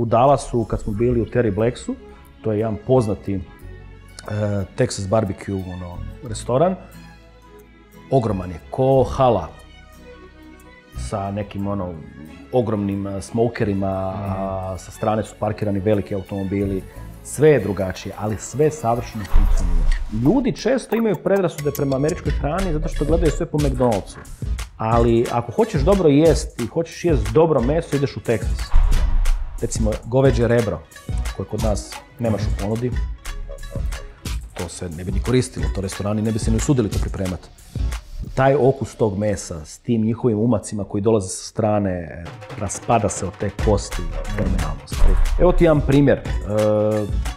u Dallasu kad smo bili u Terry Blacksu, to je jedan poznati Texas barbecue restoran. Ogroman je, ko hala, sa nekim ogromnim smokerima, sa strane su parkirani veliki automobili. Sve je drugačije, ali sve savršeno funkcionira. Ljudi često imaju predrasude prema američkoj hrani zato što gledaju sve po McDonald'su. Ali ako hoćeš dobro jesti i hoćeš jesti dobro meso, ideš u Texas. Recimo, goveđe rebro, koje kod nas nemaš u ponudi. To se ne bi ni koristilo, to restorani ne bi se ni usudili to pripremati. Taj okus tog mesa s tim njihovim umacima koji dolaze sa strane, raspada se od te kosti, fenomenalno stvari. Evo ti jedan primjer.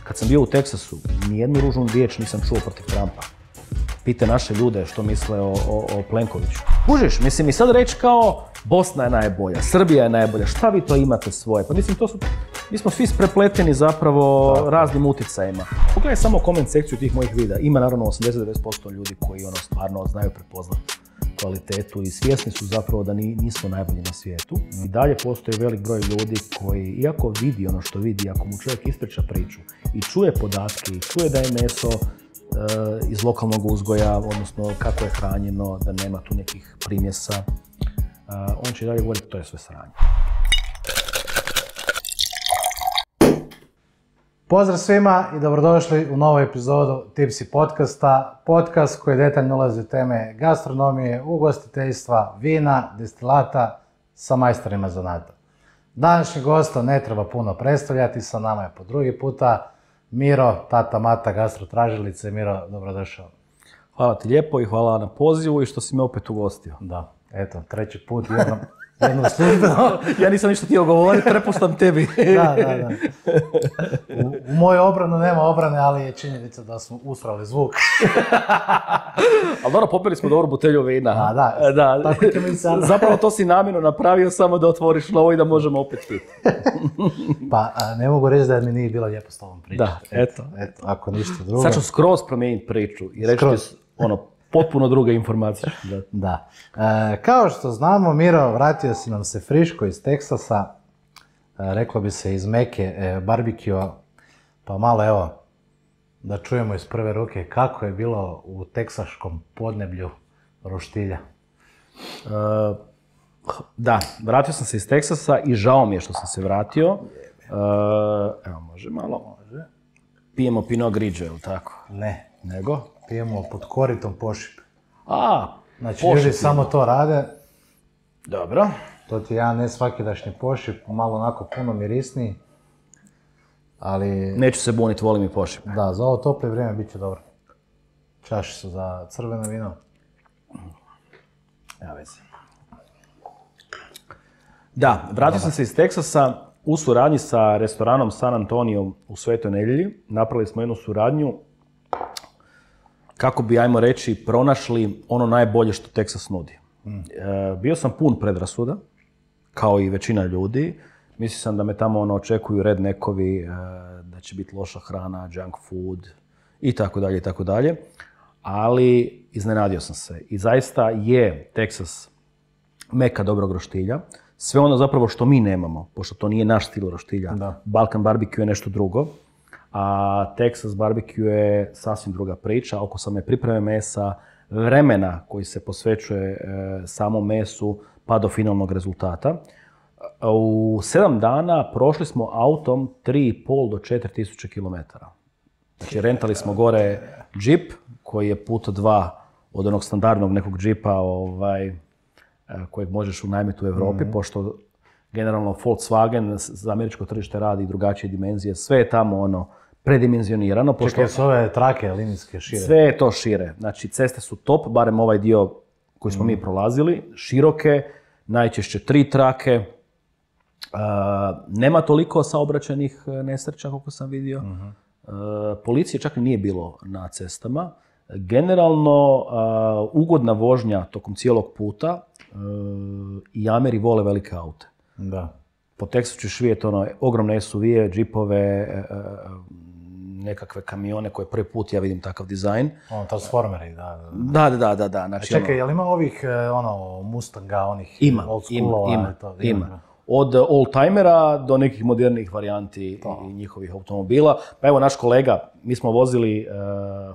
Kad sam bio u Teksasu, nijednu ružnu riječ nisam čuo protiv Trumpa. Pite naše ljude što misle o Plenkoviću. Kužiš, mislim i sad reći kao Bosna je najbolja, Srbija je najbolja, šta vi to imate svoje? Pa mislim, mi smo svi sprepleteni zapravo raznim utjecajima. Pogledaj samo koment sekciju tih mojih videa. Ima naravno 80-90% ljudi koji stvarno znaju prepoznati kvalitetu i svjesni su zapravo da nismo najbolji na svijetu. I dalje postoji velik broj ljudi koji, iako vidi ono što vidi, ako mu čovjek ispriča priču i čuje podatke i čuje da je meso iz lokalnog uzgoja, odnosno kako je hranjeno, da nema tu nekih primjesa, on će dalje govoriti to je sve sranje. Pozdrav svima i dobrodošli u novu epizodu Tipsy podcasta. Podcast koji detaljno ulazi u teme gastronomije, ugostiteljstva, vina, destilata sa majstorima zanata. Današnji gosta ne treba puno predstavljati, sa nama je po drugi puta Miro, tata Mata, gastrotražilice. Miro, dobrodošao. Hvala ti lijepo i hvala na pozivu i što si me opet ugostio. Da, eto, treći put jedno službeno. Ja nisam ništa htio govoriti, prepuštam tebi. Da. U moju obranu nema obrane, ali je činjenica da smo usrali zvuk. Ali dobro, popili smo dobru butelju vina. Da. Tako ćemo i sada. Zapravo to si namjerno napravio samo da otvoriš novo i da možemo opet piti. Pa ne mogu reći da mi nije bilo lijepo s tobom pričati. Da, eto. Ako ništa drugo. Sad ću skroz promijeniti priču i reći ti potpuno druge informacije. Da. Kao što znamo, Miro, vratio si nam se friško iz Teksasa, reklo bi se iz Meke barbecue, pa malo evo da čujemo iz prve ruke kako je bilo u teksaškom podneblju roštilja. Da, vratio sam se iz Teksasa i žao mi je što sam se vratio. Evo, može malo. Može. Pijemo Pinot Grigio, ili tako? Ne. Nego? Pijemo pod koritom pošip. Znači, pošip ljudi samo to rade. Dobro. To ti je jedan nesvakidašnji pošip, malo onako puno mirisniji. Ali... Neću se buniti, volim i pošip. Da, za ovo tople vrijeme bit će dobro. Čaše su za crveno vino. Ja vezi. Da, vratio sam se iz Teksasa u suradnji sa restoranom San Antonio u Svetoj Nedjelji. Napravili smo jednu suradnju kako bi, ajmo reći, pronašli ono najbolje što Teksas nudi. Bio sam pun predrasuda, kao i većina ljudi. Mislio sam da me tamo očekuju redneckovi, da će biti loša hrana, junk food i tako dalje. Ali iznenadio sam se. I zaista je Teksas meka dobrog roštilja. Sve ono zapravo što mi nemamo, pošto to nije naš stil roštilja. Da. Balkan barbecue je nešto drugo. A Texas barbecue je sasvim druga priča oko same pripreme mesa, vremena koji se posvećuje samom mesu pa do finalnog rezultata. U 7 dana prošli smo autom 3,5 do 4.000 km. Znači rentali smo gore džip koji je puta 2 od onog standardnog nekog džipa kojeg možeš unajmiti u Europi, pošto generalno Volkswagen za američko tržište radi drugačije dimenzije. Sve je tamo predimenzionirano. Čekaj, su ove trake linijske šire? Sve je to šire. Znači, ceste su top, barem ovaj dio koji smo mi prolazili, široke, najčešće 3 trake. Nema toliko saobraćajnih nesreća, koliko sam vidio. Policije čak i nije bilo na cestama. Generalno, ugodna vožnja tokom cijelog puta i Ameri vole velike aute. Da. Po Teksasu ćeš vidjeti ogromne SUV-e, džipove, nekakve kamione koje prvi put ja vidim takav dizajn. Transformeri, da. Da. Znači, čekaj, je li ima ovih Mustanga, onih ima, old schoolova? Ima. od oldtimera do nekih modernijih varijanti i njihovih automobila. Pa evo naš kolega, mi smo vozili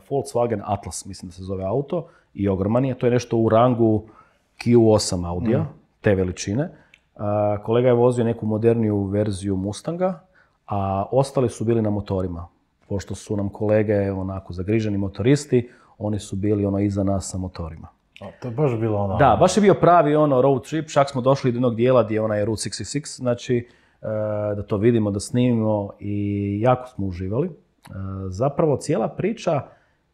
Volkswagen Atlas, mislim da se zove auto, i ogroman je. To je nešto u rangu Q8 Audija, te veličine. Kolega je vozio neku moderniju verziju Mustanga, a ostali su bili na motorima. Pošto su nam kolege onako zagriženi motoristi, oni su bili iza nas sa motorima. To je baš bilo ono... Da, baš je bio pravi road trip, čak smo došli do jednog dijela gdje je onaj Route 66, znači da to vidimo, da snimimo i jako smo uživali. Zapravo cijela priča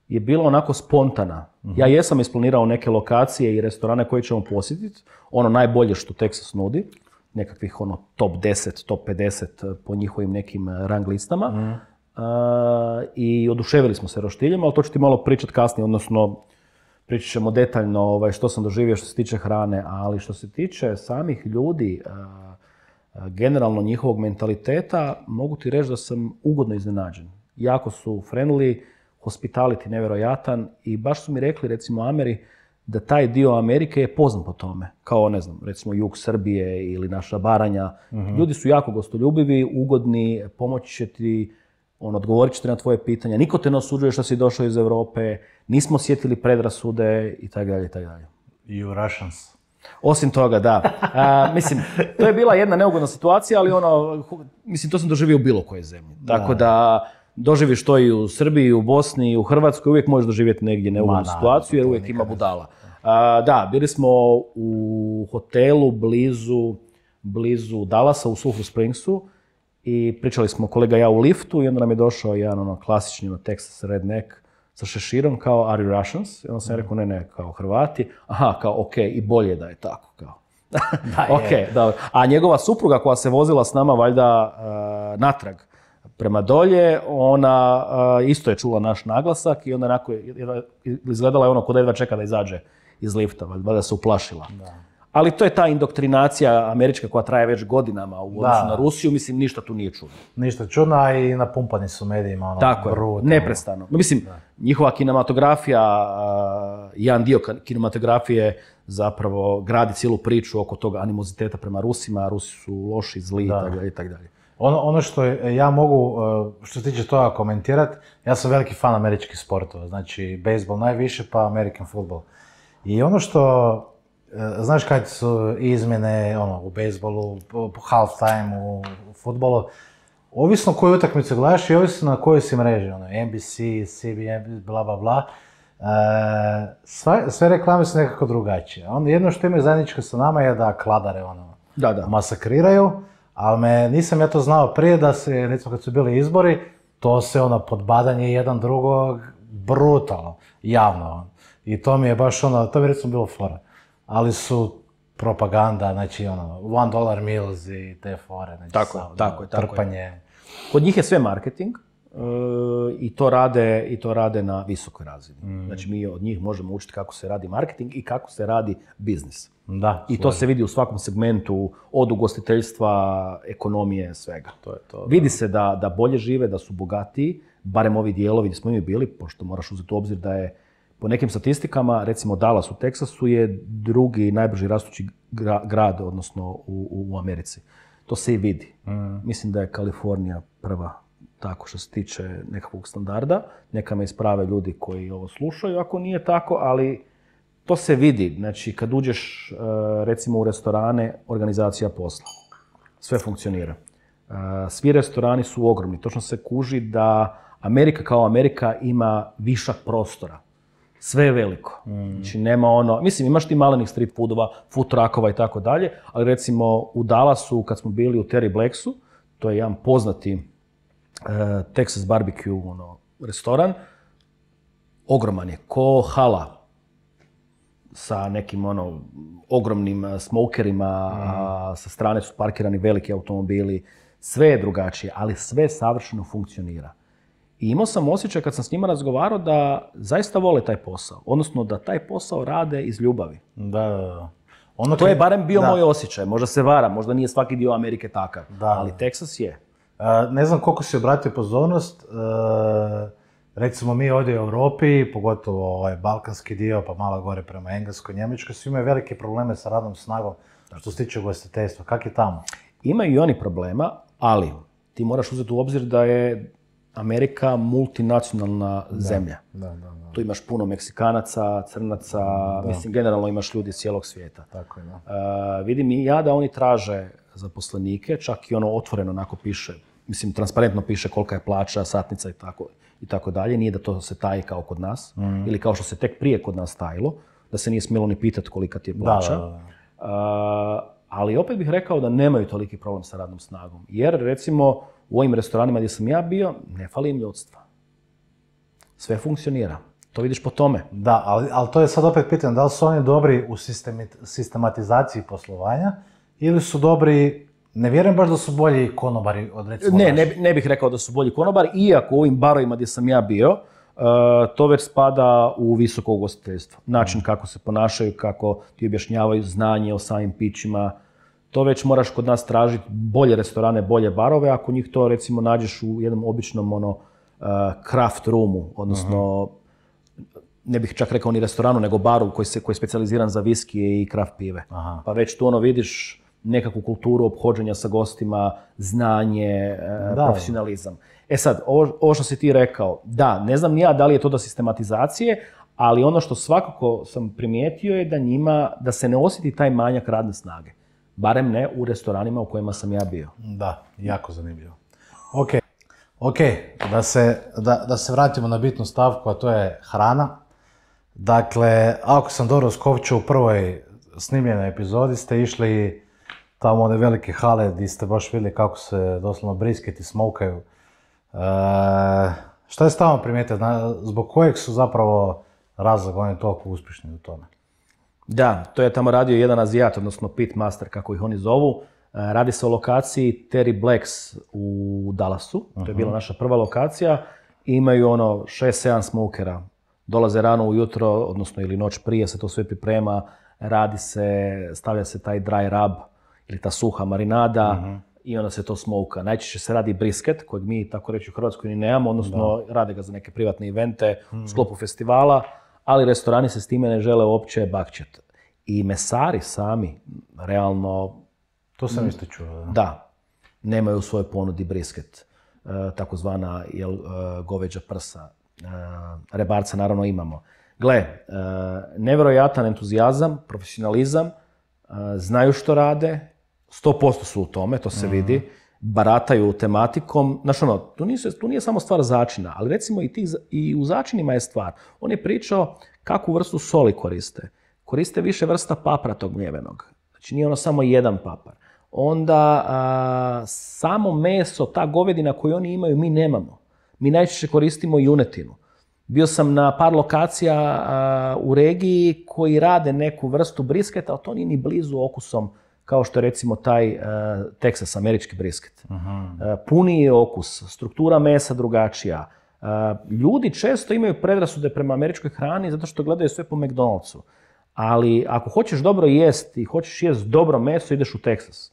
je bila onako spontana. Ja jesam isplanirao neke lokacije i restorane koje ćemo posjetiti, najbolje što Texas nudi, nekakvih top 10, top 50 po njihovim nekim rang listama. I oduševili smo se roštiljima, ali to ću ti malo pričati kasnije, odnosno pričat ćemo detaljno što sam doživio što se tiče hrane, ali što se tiče samih ljudi, generalno njihovog mentaliteta, mogu ti reći da sam ugodno iznenađen. Jako su friendly, hospitality nevjerojatan i baš su mi rekli, recimo Ameri, da taj dio Amerike je poznat po tome. Kao, ne znam, recimo jug Srbije ili naša Baranja. Ljudi su jako gostoljubivi, ugodni, pomoći će ti, odgovorit će ti na tvoje pitanja. Niko te ne osuđuje što si došao iz Europe, nismo osjetili predrasude i tako dalje, i tako dalje. You Russians. Osim toga, da. Mislim, to je bila jedna neugodna situacija, ali mislim, to sam doživio u bilo kojoj zemlji. Tako da doživiš to i u Srbiji, i u Bosni, i u Hrvatskoj, uvijek možeš doživjeti negdje neugodnu situaciju, jer uvijek ima budala. Da, bili smo u hotelu blizu Dallasa, u Sulphur Springsu, i pričali smo kolega ja u liftu i onda nam je došao jedan klasični Texas redneck sa šeširom kao Are you Russians? I onda sam rekao ne, kao Hrvati. Aha, kao ok, i bolje da je tako, kao. Ok, dobro. A njegova supruga koja se vozila s nama valjda natrag prema dolje, ona isto je čula naš naglasak i onda onako izgledala je ko da jedva čeka da izađe iz lifta, valjda se uplašila. Da. Ali to je ta indoktrinacija američka koja traje već godinama u odnosu na Rusiju, mislim, ništa tu nije čudno. Ništa čudno, a i napumpani su medijima. Tako je, neprestano. Mislim, njihova kinematografija, jedan dio kinematografije zapravo gradi cijelu priču oko toga animoziteta prema Rusima, a Rusi su loši, zli i tako dalje. Ono što ja mogu, što se tiče toga komentirati, ja sam veliki fan američkih sportova, znači bejsbol najviše, pa American football. I ono što znaš kad su izmjene u bejsbolu, half time u fudbalu, ovisno koju utakmicu gledaš i ovisno na kojoj si mreži, NBC, CBS, bla bla bla, sve reklame su nekako drugačije. Jedno što imaju zajedničko sa nama je da kladare masakriraju, ali nisam ja to znao prije da se, recimo kad su bili izbori, to se podbadanje jedan drugog brutalno, javno. I to mi je baš to mi recimo bilo fora. Ali su propaganda, znači $1 meals i te fore, znači trpanje. Kod njih je sve marketing i to rade na visokoj razini. Znači mi od njih možemo učiti kako se radi marketing i kako se radi biznis. I to se vidi u svakom segmentu, od ugostiteljstva, ekonomije, svega. Vidi se da bolje žive, da su bogatiji, barem ovi dijelovi gdje smo mi bili, pošto moraš uzeti u obzir da je po nekim statistikama, recimo Dallas u Teksasu je drugi najbrži rastući grad, odnosno u Americi. To se i vidi. Mislim da je Kalifornija prva, tako što se tiče nekakvog standarda. Neka me isprave ljudi koji ovo slušaju, ako nije tako, ali to se vidi. Znači, kad uđeš recimo u restorane, organizacija posla. Sve funkcionira. Svi restorani su ogromni. Točno se kuži da Amerika kao Amerika ima višak prostora. Sve je veliko. Znači nema mislim imaš ti malenih street foodova, food truckova i tako dalje, ali recimo u Dallasu kad smo bili u Terry Blacksu, to je jedan poznati Texas barbecue restoran, ogroman je, ko hala, sa nekim ogromnim smokerima, sa strane su parkirani veliki automobili, sve je drugačije, ali sve savršeno funkcionira. I imao sam osjećaj kad sam s njima razgovarao da zaista vole taj posao. Odnosno da taj posao rade iz ljubavi. Da. To je barem bio moj osjećaj. Možda se varam, možda nije svaki dio Amerike takav. Ali Texas je. Ne znam koliko si obratio pozornost. Recimo mi ovdje u Europi, pogotovo balkanski dio, pa malo gore prema Engleskoj, Njemačkoj, svi imaju velike probleme sa radnom snagom što se tiče ugostiteljstva. Kak je tamo? Imaju i oni problema, ali ti moraš uzeti u obzir da je Amerika multinacionalna zemlja. Tu imaš puno Meksikanaca, Crnaca, mislim, generalno imaš ljudi iz cijelog svijeta. Tako je, Vidim i ja da oni traže zaposlenike, čak i ono otvoreno onako piše, mislim, transparentno piše kolika je plaća, satnica i tako dalje. Nije da to se taji kao kod nas, ili kao što se tek prije kod nas tajilo, da se nije smjelo ni pitati kolika ti je plaća. Ali opet bih rekao da nemaju toliki problem sa radnom snagom. Jer, recimo, u ovim restoranima gdje sam ja bio, ne fali im ljudstva. Sve funkcionira. To vidiš po tome. Da, ali to je sad opet pitanje, da li su oni dobri u sistematizaciji poslovanja ili su dobri, ne vjerujem baš da su bolji konobari od recimo... Ne bih rekao da su bolji konobari, iako u ovim barovima gdje sam ja bio, to već spada u visoko ugostiteljstvo. Način kako se ponašaju, kako ti objašnjavaju znanje o samim pićima. To već moraš kod nas tražiti bolje restorane, bolje barove, ako njih to recimo nađeš u jednom običnom craft roomu, odnosno ne bih čak rekao ni restoranu, nego baru koji je specijaliziran za viskije i craft pive. Pa već tu vidiš nekakvu kulturu ophođenja sa gostima, znanje, profesionalizam. E sad, ovo što si ti rekao, da, ne znam ni ja da li je to do sistematizacije, ali ono što svakako sam primijetio je da se ne osjeti taj manjak radne snage. Barem ne u restoranima u kojima sam ja bio. Da, jako zanimljivo. Ok, da se vratimo na bitnu stavku, a to je hrana. Dakle, ako sam dobro skopčao, u prvoj snimljenoj epizodi ste išli tamo one velike hale gdje ste baš vidjeli kako se doslovno brisketi smokaju. Šta je tamo primijetio? Zbog kojeg su zapravo razloga oni toliko uspješni u tome? Da, to je tamo radio jedan Azijat, odnosno Pitmaster, kako ih oni zovu. Radi se o lokaciji Terry Blacks u Dallasu. To je bila naša prva lokacija. Imaju 6-7 smokera. Dolaze rano ujutro, odnosno ili noć prije se to sve priprema. Radi se, stavlja se taj dry rub ili ta suha marinada i onda se to smoka. Najčešće se radi brisket, kojeg mi tako reći u Hrvatskoj ni nemamo, odnosno rade ga za neke privatne evente u sklopu festivala, ali restorani se s time ne žele uopće bakćati. I mesari sami, realno... To sam isto čuo. Da, nemaju u svojoj ponudi brisket, takozvana goveđa prsa. Rebarca naravno imamo. Gle, nevjerojatan entuzijazam, profesionalizam, znaju što rade, 100% su u tome, to se vidi, barataju tematikom. Znaš tu nije samo stvar začina, ali recimo i u začinima je stvar. On je pričao kakvu vrstu soli koriste. Koriste više vrsta papra tog mljevenog. Znači nije samo jedan papar. Onda samo meso, ta govedina koju oni imaju, mi nemamo. Mi najčešće koristimo junetinu. Bio sam na par lokacija u regiji koji rade neku vrstu brisketa, ali to nije ni blizu okusom kao što je recimo taj Texas, američki brisket. Puniji je okus, struktura mesa drugačija. Ljudi često imaju predrasude prema američkoj hrani zato što gledaju sve po McDonald'su. Ali ako hoćeš dobro jesti i hoćeš jesti dobro meso, ideš u Texas.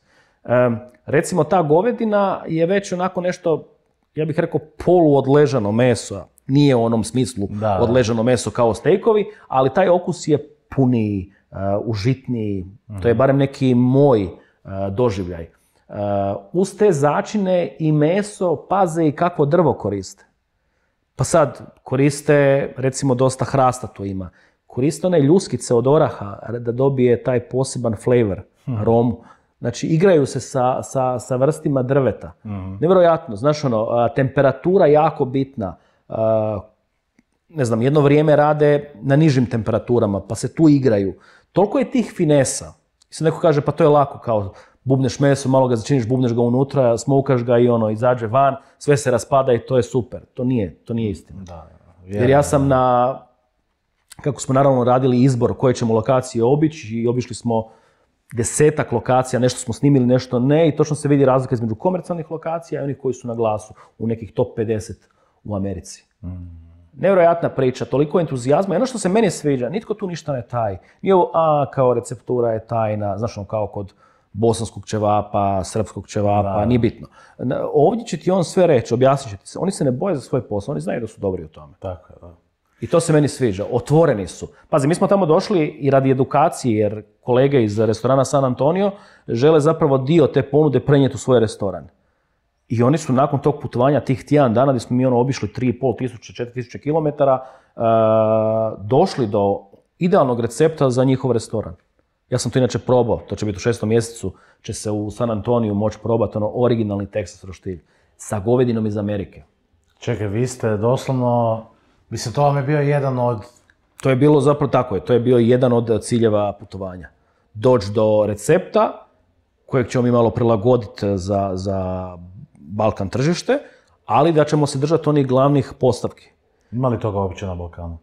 Recimo ta govedina je već onako nešto, ja bih rekao, poluodležano meso. Nije u onom smislu odležano meso kao stejkovi, ali taj okus je puniji, užitniji. To je barem neki moj doživljaj. Uz te začine i meso paze i kakvo drvo koriste. Pa sad koriste, recimo dosta hrasta tu ima. Koriste one ljuskice od oraha da dobije taj poseban flavor, aromu. Znači, igraju se sa vrstima drveta. Nevjerojatno, znaš temperatura jako bitna. Ne znam, jedno vrijeme rade na nižim temperaturama, pa se tu igraju. Toliko je tih finesa. I sad neko kaže, pa to je lako, kao bubneš meso, malo ga začiniš, bubneš ga unutra, smokaš ga i izađe van, sve se raspada i to je super. To nije istina. Jer ja sam kako smo naravno radili izbor koje ćemo lokacije obići i obišli smo 10 lokacija, nešto smo snimili, nešto ne i točno se vidi razlika između komercijalnih lokacija i onih koji su na glasu u nekih top 50 u Americi. Nevjerojatna priča, toliko entuzijazma i ono što se meni sviđa, nitko tu ništa ne taji. Nije ovo, kao receptura je tajna, znaš kao kod bosanskog ćevapa, srpskog ćevapa, nije bitno. Ovdje će ti on sve reći, objasnit će ti se. Oni se ne boje za svoj posao, oni znaju da su dobri u tome. Tako je, da. I to se meni sviđa. Otvoreni su. Pazi, mi smo tamo došli i radi edukacije, jer kolege iz restorana San Antonio žele zapravo dio te ponude prenijeti u svoj restoran. I oni su nakon tog putovanja, tih tjedan dana, gdje smo mi obišli 3.500, 4.000 km, došli do idealnog recepta za njihov restoran. Ja sam to inače probao, to će biti u 6. mjesecu, će se u San Antoniju moći probati originalni Texas roštilj sa govedinom iz Amerike. Čekaj, vi ste doslovno, mislim, to vam je bio jedan od... To je bilo zapravo tako je, to je bio jedan od ciljeva putovanja. Doći do recepta kojeg ćemo mi malo prilagoditi za Balkan tržište, ali da ćemo se držati onih glavnih postavki. Ima li toga uopće na Balkanu?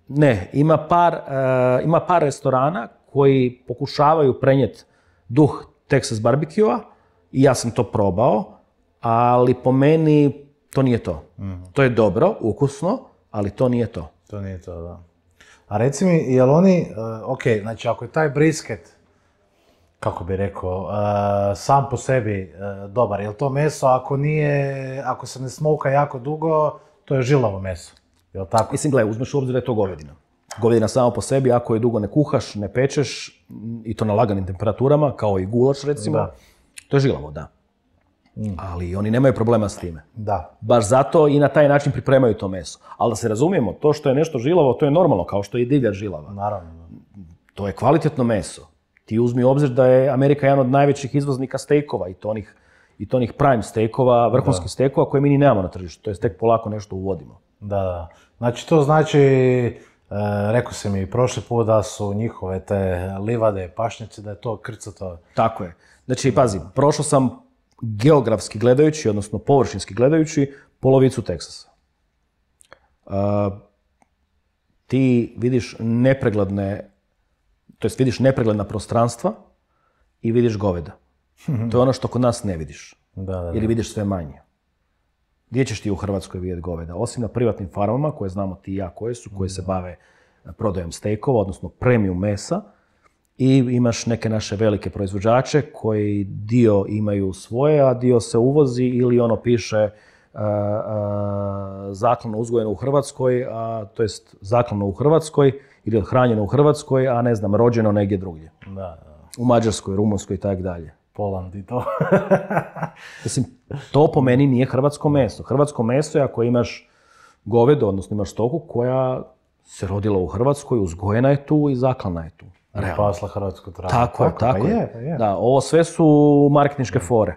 Ne, ima par restorana koji pokušavaju prenijeti duh Texas barbecue-a i ja sam to probao, ali po meni to nije to. To je dobro, ukusno, ali to nije to. To nije to, da. A reci mi, jel oni, znači ako je taj brisket, kako bi rekao, sam po sebi dobar, jel to meso ako se ne smoka jako dugo, to je žilavo meso, jel tako? Mislim, gledaj, uzmeš u obzir da je to govedina. Govedina samo po sebi, ako je dugo ne kuhaš, ne pečeš, i to na laganim temperaturama, kao i gulaš recimo, da. To je žilavo, da. Ali oni nemaju problema s time. Da. Baš zato i na taj način pripremaju to meso. Ali da se razumijemo, to što je nešto žilavo, to je normalno, kao što je i divlja žilava. Naravno. To je kvalitetno meso. Ti uzmi u obzir da je Amerika jedan od najvećih izvoznika stejkova i to onih prime stejkova, vrhunskih stejkova koje mi ni nemamo na tržištu. To je tek polako nešto uvodimo. Da. Znači to znači, rekao si mi prošli put da su njihove te livade, pašnjaci, da je to krcato. Tako je. Znači, pazi, prošao sam geografski gledajući, odnosno površinski gledajući, polovicu Teksasa. Ti vidiš vidiš nepregledna prostranstva i vidiš goveda. To je ono što kod nas ne vidiš. Da. Ili vidiš sve manje. Gdje ćeš ti u Hrvatskoj vidjeti goveda? Osim na privatnim farmama, koje znamo ti i ja koje su, koje se bave prodajom stejkova, odnosno premium mesa, i imaš neke naše velike proizvođače koji dio imaju svoje, a dio se uvozi ili ono piše zaklano uzgojeno u Hrvatskoj, to jest zaklano u Hrvatskoj ili odhranjeno u Hrvatskoj, a ne znam, rođeno negdje drugdje. Da. U Mađarskoj, Rumunjskoj i tako dalje. Poland i to. Mislim, to po meni nije hrvatsko meso. Hrvatsko meso je ako imaš govedo, odnosno imaš stoku koja se rodila u Hrvatskoj, uzgojena je tu i zaklana je tu. Pasla hrvatsku travu. Tako je. Da, ovo sve su marketinške fore.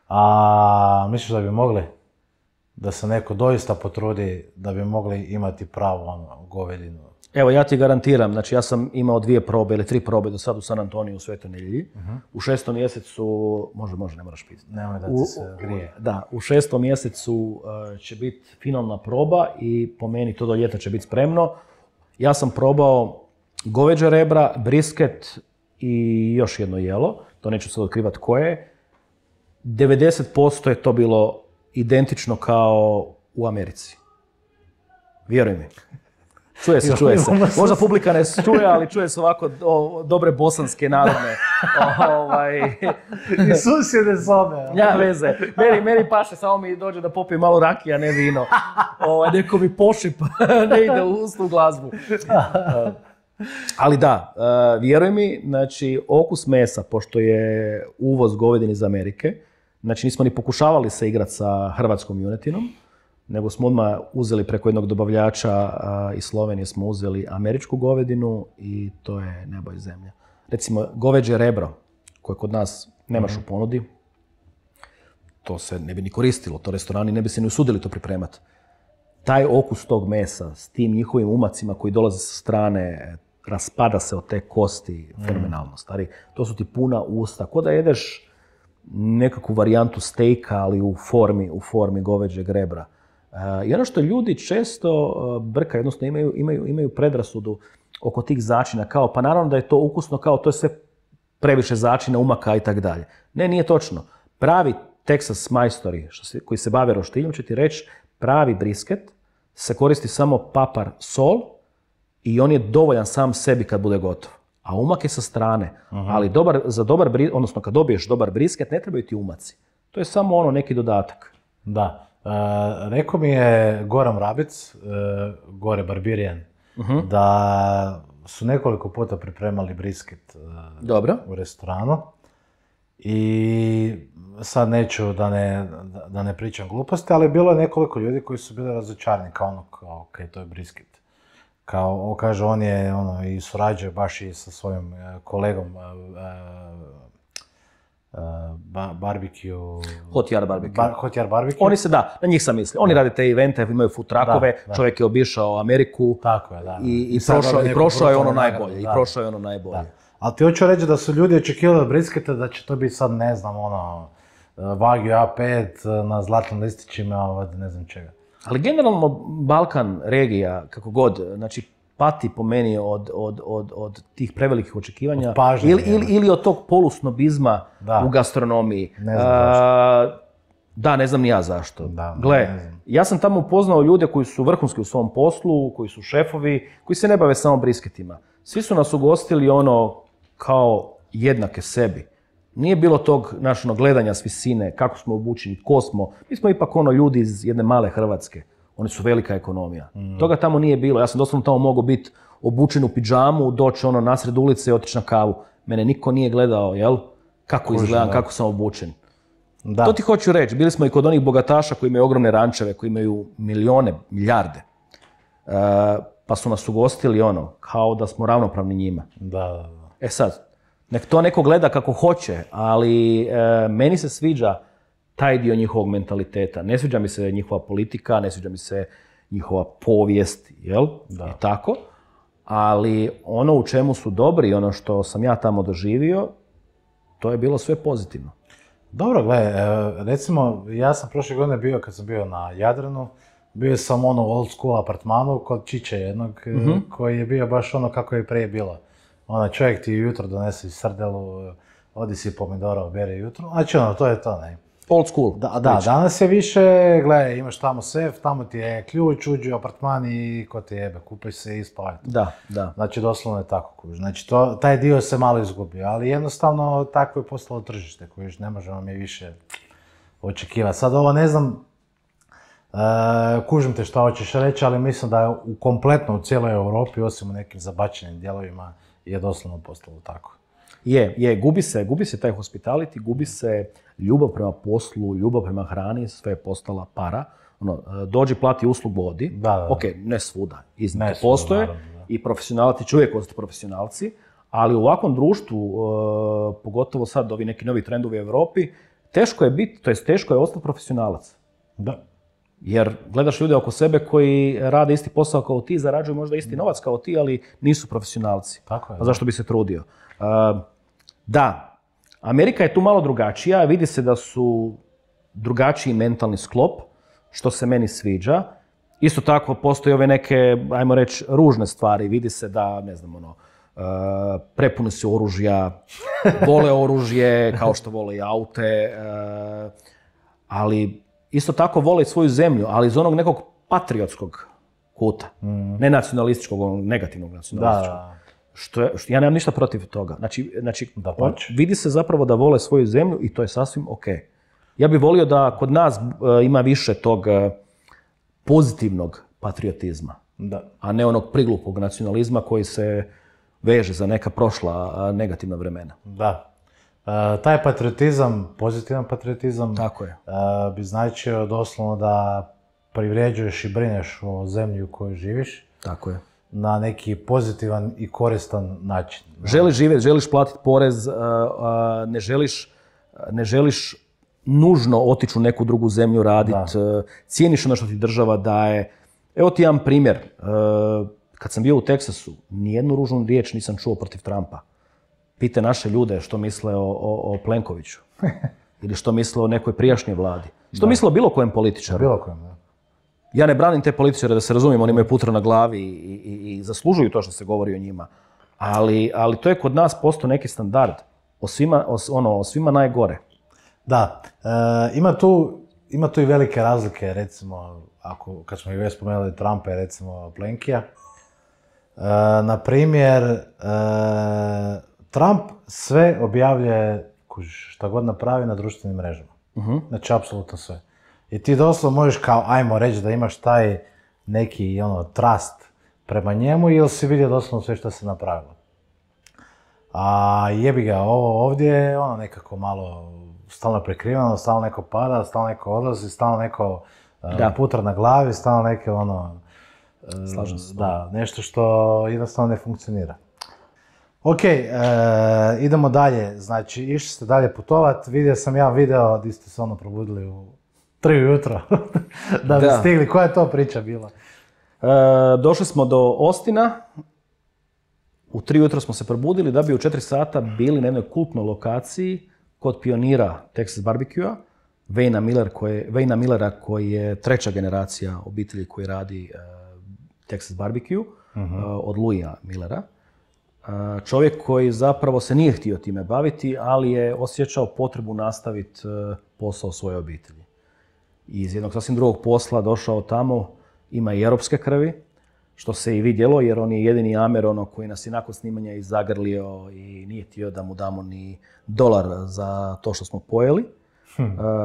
A misliš da bi mogli? Da se neko doista potrudi da bi mogli imati pravu govedinu? Evo, ja ti garantiram, znači ja sam imao 2 probe ili 3 probe do sad u San Antoniju u Svetoj Nedjelji. U 6. mjesecu, može, ne moraš pitati. Nemoj da ti se grije. Da, u 6. mjesecu će biti finalna proba i po meni to do ljeta će biti spremno. Ja sam probao goveđa rebra, brisket i još jedno jelo, to neću sad otkrivati koje je. 90% je to bilo identično kao u Americi. Vjeruj mi. Čuje se. Možda publika ne čuje, ali čuje se ovako dobre bosanske narodne. I susjede sobe. Ja veze. Meni paše, samo mi dođe da popijem malo rakija, ne vino. Neko mi pošip, ne ide u tu glazbu. Ali da, vjeruj mi, znači okus mesa, pošto je uvoz govedine iz Amerike, znači nismo ni pokušavali se igrati sa hrvatskom junetinom, nego smo odmah uzeli preko jednog dobavljača iz Slovenije smo uzeli američku govedinu i to je nebo i zemlja. Recimo, goveđe rebro, koje kod nas nemaš u ponudi, to se ne bi ni koristilo, to restorani ne bi se ni usudili to pripremati. Taj okus tog mesa s tim njihovim umacima koji dolaze sa strane, raspada se od te kosti fenomenalno, stari. To su ti puna usta, ko da jedeš nekakvu varijantu stejka, ali u formi goveđeg rebra. I ono što ljudi često brkaju, odnosno imaju predrasudu oko tih začina, kao pa naravno da je to ukusno, kao to je sve previše začina, umaka i tako dalje. Ne, nije točno. Pravi Texas majstori koji se bave roštiljom će ti reći pravi brisket se koristi samo papar, sol i on je dovoljan sam sebi kad bude gotov. A umak je sa strane. Ali odnosno kad dobiješ dobar brisket ne trebaju ti umaci. To je samo neki dodatak. Da. Rekao mi je Goran Vrabec, Gore Barbirian, da su nekoliko puta pripremali brisket u restoranu. I sad neću da ne pričam gluposti, ali bilo je nekoliko ljudi koji su bili razočarani, kao ok, to je brisket. Kaže, on je i surađuje baš i sa svojim kolegom barbecue... Hot Yard Barbecue. Hot Yard Barbecue. Oni se, da, na njih sam mislio. Oni rade te evente, imaju food truckove, čovjek je obišao Ameriku. Tako je, da. I prošao je ono najbolje. I prošao je ono najbolje. Ali ti hoću reći da su ljudi očekivali od brisketa da će to biti sad, ne znam, Wagyu A5 na zlatnim listićima od ne znam čega. Ali Balkan, regija, kako god, znači pati po meni od tih prevelikih očekivanja ili od tog polusnobizma u gastronomiji. Ne znam zašto. Da, ne znam ni ja zašto. Gle, ja sam tamo upoznao ljude koji su vrhunski u svom poslu, koji su šefovi, koji se ne bave samo brisketima. Svi su nas ugostili kao jednake sebi. Nije bilo tog našeg gledanja s visine, kako smo obučeni, tko smo. Mi smo ipak ljudi iz jedne male Hrvatske. Oni su velika ekonomija. Toga tamo nije bilo. Ja sam doslovno tamo mogao biti obučen u pidžamu, doći nasred ulice i otići na kavu. Mene niko nije gledao, kako izgledam, kako sam obučen. To ti hoću reći. Bili smo i kod onih bogataša koji imaju ogromne rančeve, koji imaju milijone, milijarde. Pa su nas ugostili kao da smo ravnopravni njima. Da. E sad, nek to neko gleda kako hoće, ali meni se sviđa taj dio njihovog mentaliteta. Ne sviđa mi se njihova politika, ne sviđa mi se njihova povijest, I tako. Ali ono u čemu su dobri, ono što sam ja tamo doživio, to je bilo sve pozitivno. Dobro, recimo, ja sam prošle godine bio, kad sam bio na Jadranu, bio sam old school apartmanu kod Čiče jednog, koji je bio baš kako je prije bilo. Čovjek ti jutro donese srdelu, odi si pomidora, obere jutro, znači to je to, ne. Old school. Da, danas je više, imaš tamo sef, tamo ti je ključ, uđi u apartman i ko te jebe, kupaš se i spavaj. Da. Znači, doslovno je tako. Znači, taj dio se malo izgubio, ali jednostavno tako je postalo tržište, koje ne možemo mi više očekivati. Sad ovo ne znam, kužim te što hoćeš reći, ali mislim da je kompletno u cijeloj Europi, osim u nekim zabačenim dijelovima, je doslovno postalo tako. Gubi se taj hospitality, gubi se ljubav prema poslu, ljubav prema hrani, sve je postala para. Dođi, plati uslugu, vodi. Ok, ne svuda, iznimke postoje i profesionalci će uvijek ostati profesionalci, ali u ovakvom društvu, pogotovo sad ovi neki novi trendovi u Europi, teško je ostati profesionalac. Da. Jer gledaš ljude oko sebe koji rade isti posao kao ti, zarađuju možda isti novac kao ti, ali nisu profesionalci. Tako je. Pa zašto bi se trudio? Da, Amerika je tu malo drugačija, vidi se da su drugačiji mentalni sklop, što se meni sviđa. Isto tako postoje ove neke, ajmo reći, ružne stvari. Vidi se da, ne znam, prepuni su oružja, vole oružje, kao što vole i aute, ali isto tako vole i svoju zemlju, ali iz onog nekog patriotskog kuta. Ne nacionalističkog, negativnog nacionalističkog. Ja nemam ništa protiv toga. Znači vidi se zapravo da vole svoju zemlju i to je sasvim ok. Ja bih volio da kod nas ima više tog pozitivnog patriotizma, a ne onog priglupog nacionalizma koji se veže za neka prošla negativna vremena. Da. Taj patriotizam, pozitivan patriotizam, tako je, bi značio doslovno da privređuješ i brineš o zemlji u kojoj živiš. Tako je. Na neki pozitivan i koristan način. Želiš živjeti, želiš platiti porez, ne želiš nužno otići u neku drugu zemlju raditi, cijeniš ono što ti država daje. Evo ti jedan primjer. Kad sam bio u Teksasu, nijednu ružnu riječ nisam čuo protiv Trumpa. Pite naše ljude što misle o Plenkoviću. Ili što misle o nekoj prijašnjoj vladi. Što misle o bilo kojem političaru. Bilo kojem, da. Ja ne branim te političare, da se razumijem, oni imaju putra na glavi i zaslužuju to što se govori o njima. Ali to je kod nas postao neki standard. O svima najgore. Da. Ima tu i velike razlike, recimo, kad smo i već spomenuli Trumpa i recimo Plenkija. Na primjer, Trump sve objavljuje, šta god napravi, na društvenim mrežama. Znači, apsolutno sve. I ti doslovno možeš kao, ajmo reći da imaš taj neki trust prema njemu ili si vidio doslovno sve što se napravilo. A jebi ga, ovo ovdje je nekako malo stalno prekriveno, stalno neko pada, stalno neko odlazi, stalno neko putra na glavi, stalno neke Slažem se. Da, nešto što jednostavno ne funkcionira. Ok, idemo dalje. Znači, išli ste dalje putovat. Vidio sam jedan video gdje ste se probudili u 3 ujutro da bi stigli. Koja je to priča bila? Došli smo do Austina. U 3 ujutro smo se probudili da bi u 4 sata bili na jednoj kultnoj lokaciji kod pionira Texas Barbecue-a, Wayna Millera koji je 3. generacija obitelji koji radi Texas Barbecue, od Louisa Millera. Čovjek koji zapravo se nije htio time baviti, ali je osjećao potrebu nastaviti posao svoje obitelji. I iz jednog sasvim drugog posla došao tamo, ima i europske krvi, što se i vidjelo, jer on je jedini Amer koji nas je nakon snimanja i zagrlio i nije htio da mu damo ni $1 za to što smo pojeli.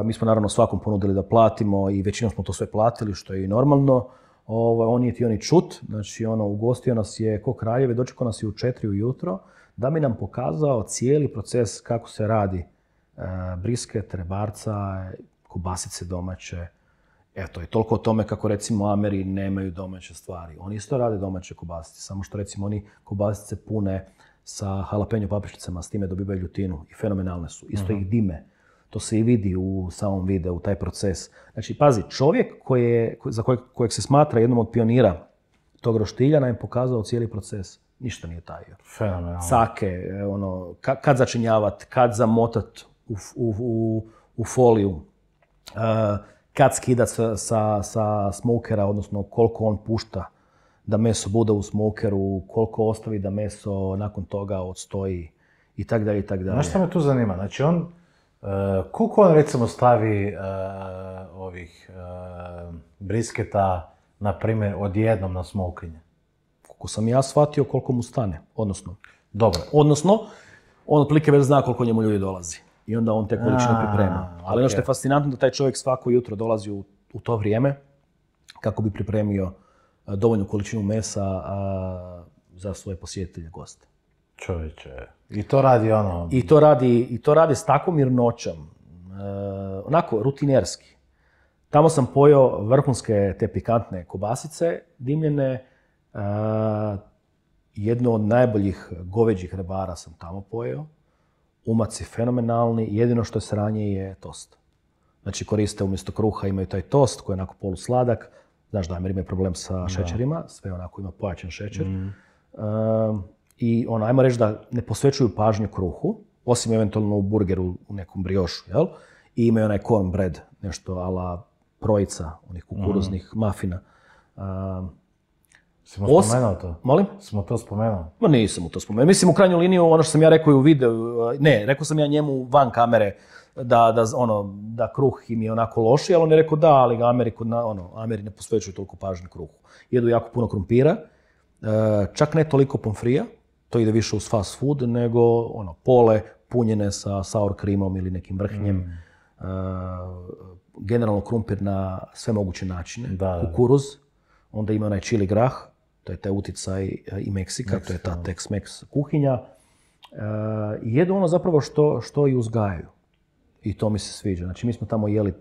Mi smo naravno svakom ponudili da platimo i većinom smo to sve platili, što je i normalno. On nije htio ni čut, znači ugostio nas je ko kraljeve, dočekao nas je u 4 ujutro da bi nam pokazao cijeli proces kako se radi brisket, rebarca, kobasice domaće. Eto, je toliko o tome kako recimo Ameri nemaju domaće stvari. Oni isto rade domaće kobasice, samo što recimo oni kobasice pune sa jalapeno papričicama, s time dobivaju ljutinu i fenomenalne su. Isto ih dime. To se i vidi u samom videu, taj proces. Znači, pazi, čovjek kojeg se smatra jednom od pionira tog roštilja nam je pokazao cijeli proces. Ništa nije tajio. Fenomenalno. Cake, kad začinjavati, kad zamotati u foliju, kad skidati sa smokera, odnosno koliko on pušta da meso bude u smokeru, koliko ostavi da meso nakon toga odstoji i tak dalje i tak dalje. Znaš što me tu zanima? Znači koliko on recimo stavi brisketa, na primjer, odjednom na smokinje? Koliko sam ja shvatio koliko mu stane, odnosno. Dobro. Odnosno, on otprilike već zna koliko njemu ljudi dolazi. I onda on te količine priprema. Ali ono što je fascinantno da taj čovjek svako jutro dolazi u to vrijeme kako bi pripremio dovoljnu količinu mesa za svoje posjetitelje, goste. Čovječe. I to radi I to radi s takvom mirnoćom. Onako, rutinerski. Tamo sam pojeo vrhunske te pikantne kobasice, dimljene. Jednu od najboljih goveđih rebara sam tamo pojeo. Umaci fenomenalni, jedino što je sranje je tost. Znači koriste umjesto kruha, imaju taj tost koji je onako polusladak. Znaš da Amer ima problem sa šećerima, sve onako ima pojačan šećer. I ajmo reći da ne posvećuju pažnju kruhu, osim eventualno u burgeru, u nekom briošu, jel? I imaju onaj cornbread, nešto ala projica, onih kukuruznih mafina. Smo spomenuo to? Molim? Smo to spomenuo? Ma nisam mu to spomenuo. Mislim, u krajnju liniju, ono što sam ja rekao i u videu, rekao sam ja njemu van kamere da kruh im je onako loši, ali on je rekao da, ali Ameri ne posvećuju toliko pažnju kruhu. Jedu jako puno krumpira, čak ne toliko pomfrija, to ide više uz fast food, nego pole punjene sa sour creamom ili nekim vrhnjem. Generalno krumpir na sve moguće načine. Kukuruz, onda ima onaj chili grah, to je taj uticaj i Meksika, to je ta Tex-Mex kuhinja. Jedu zapravo što i uzgajaju. I to mi se sviđa. Znači mi smo tamo jeli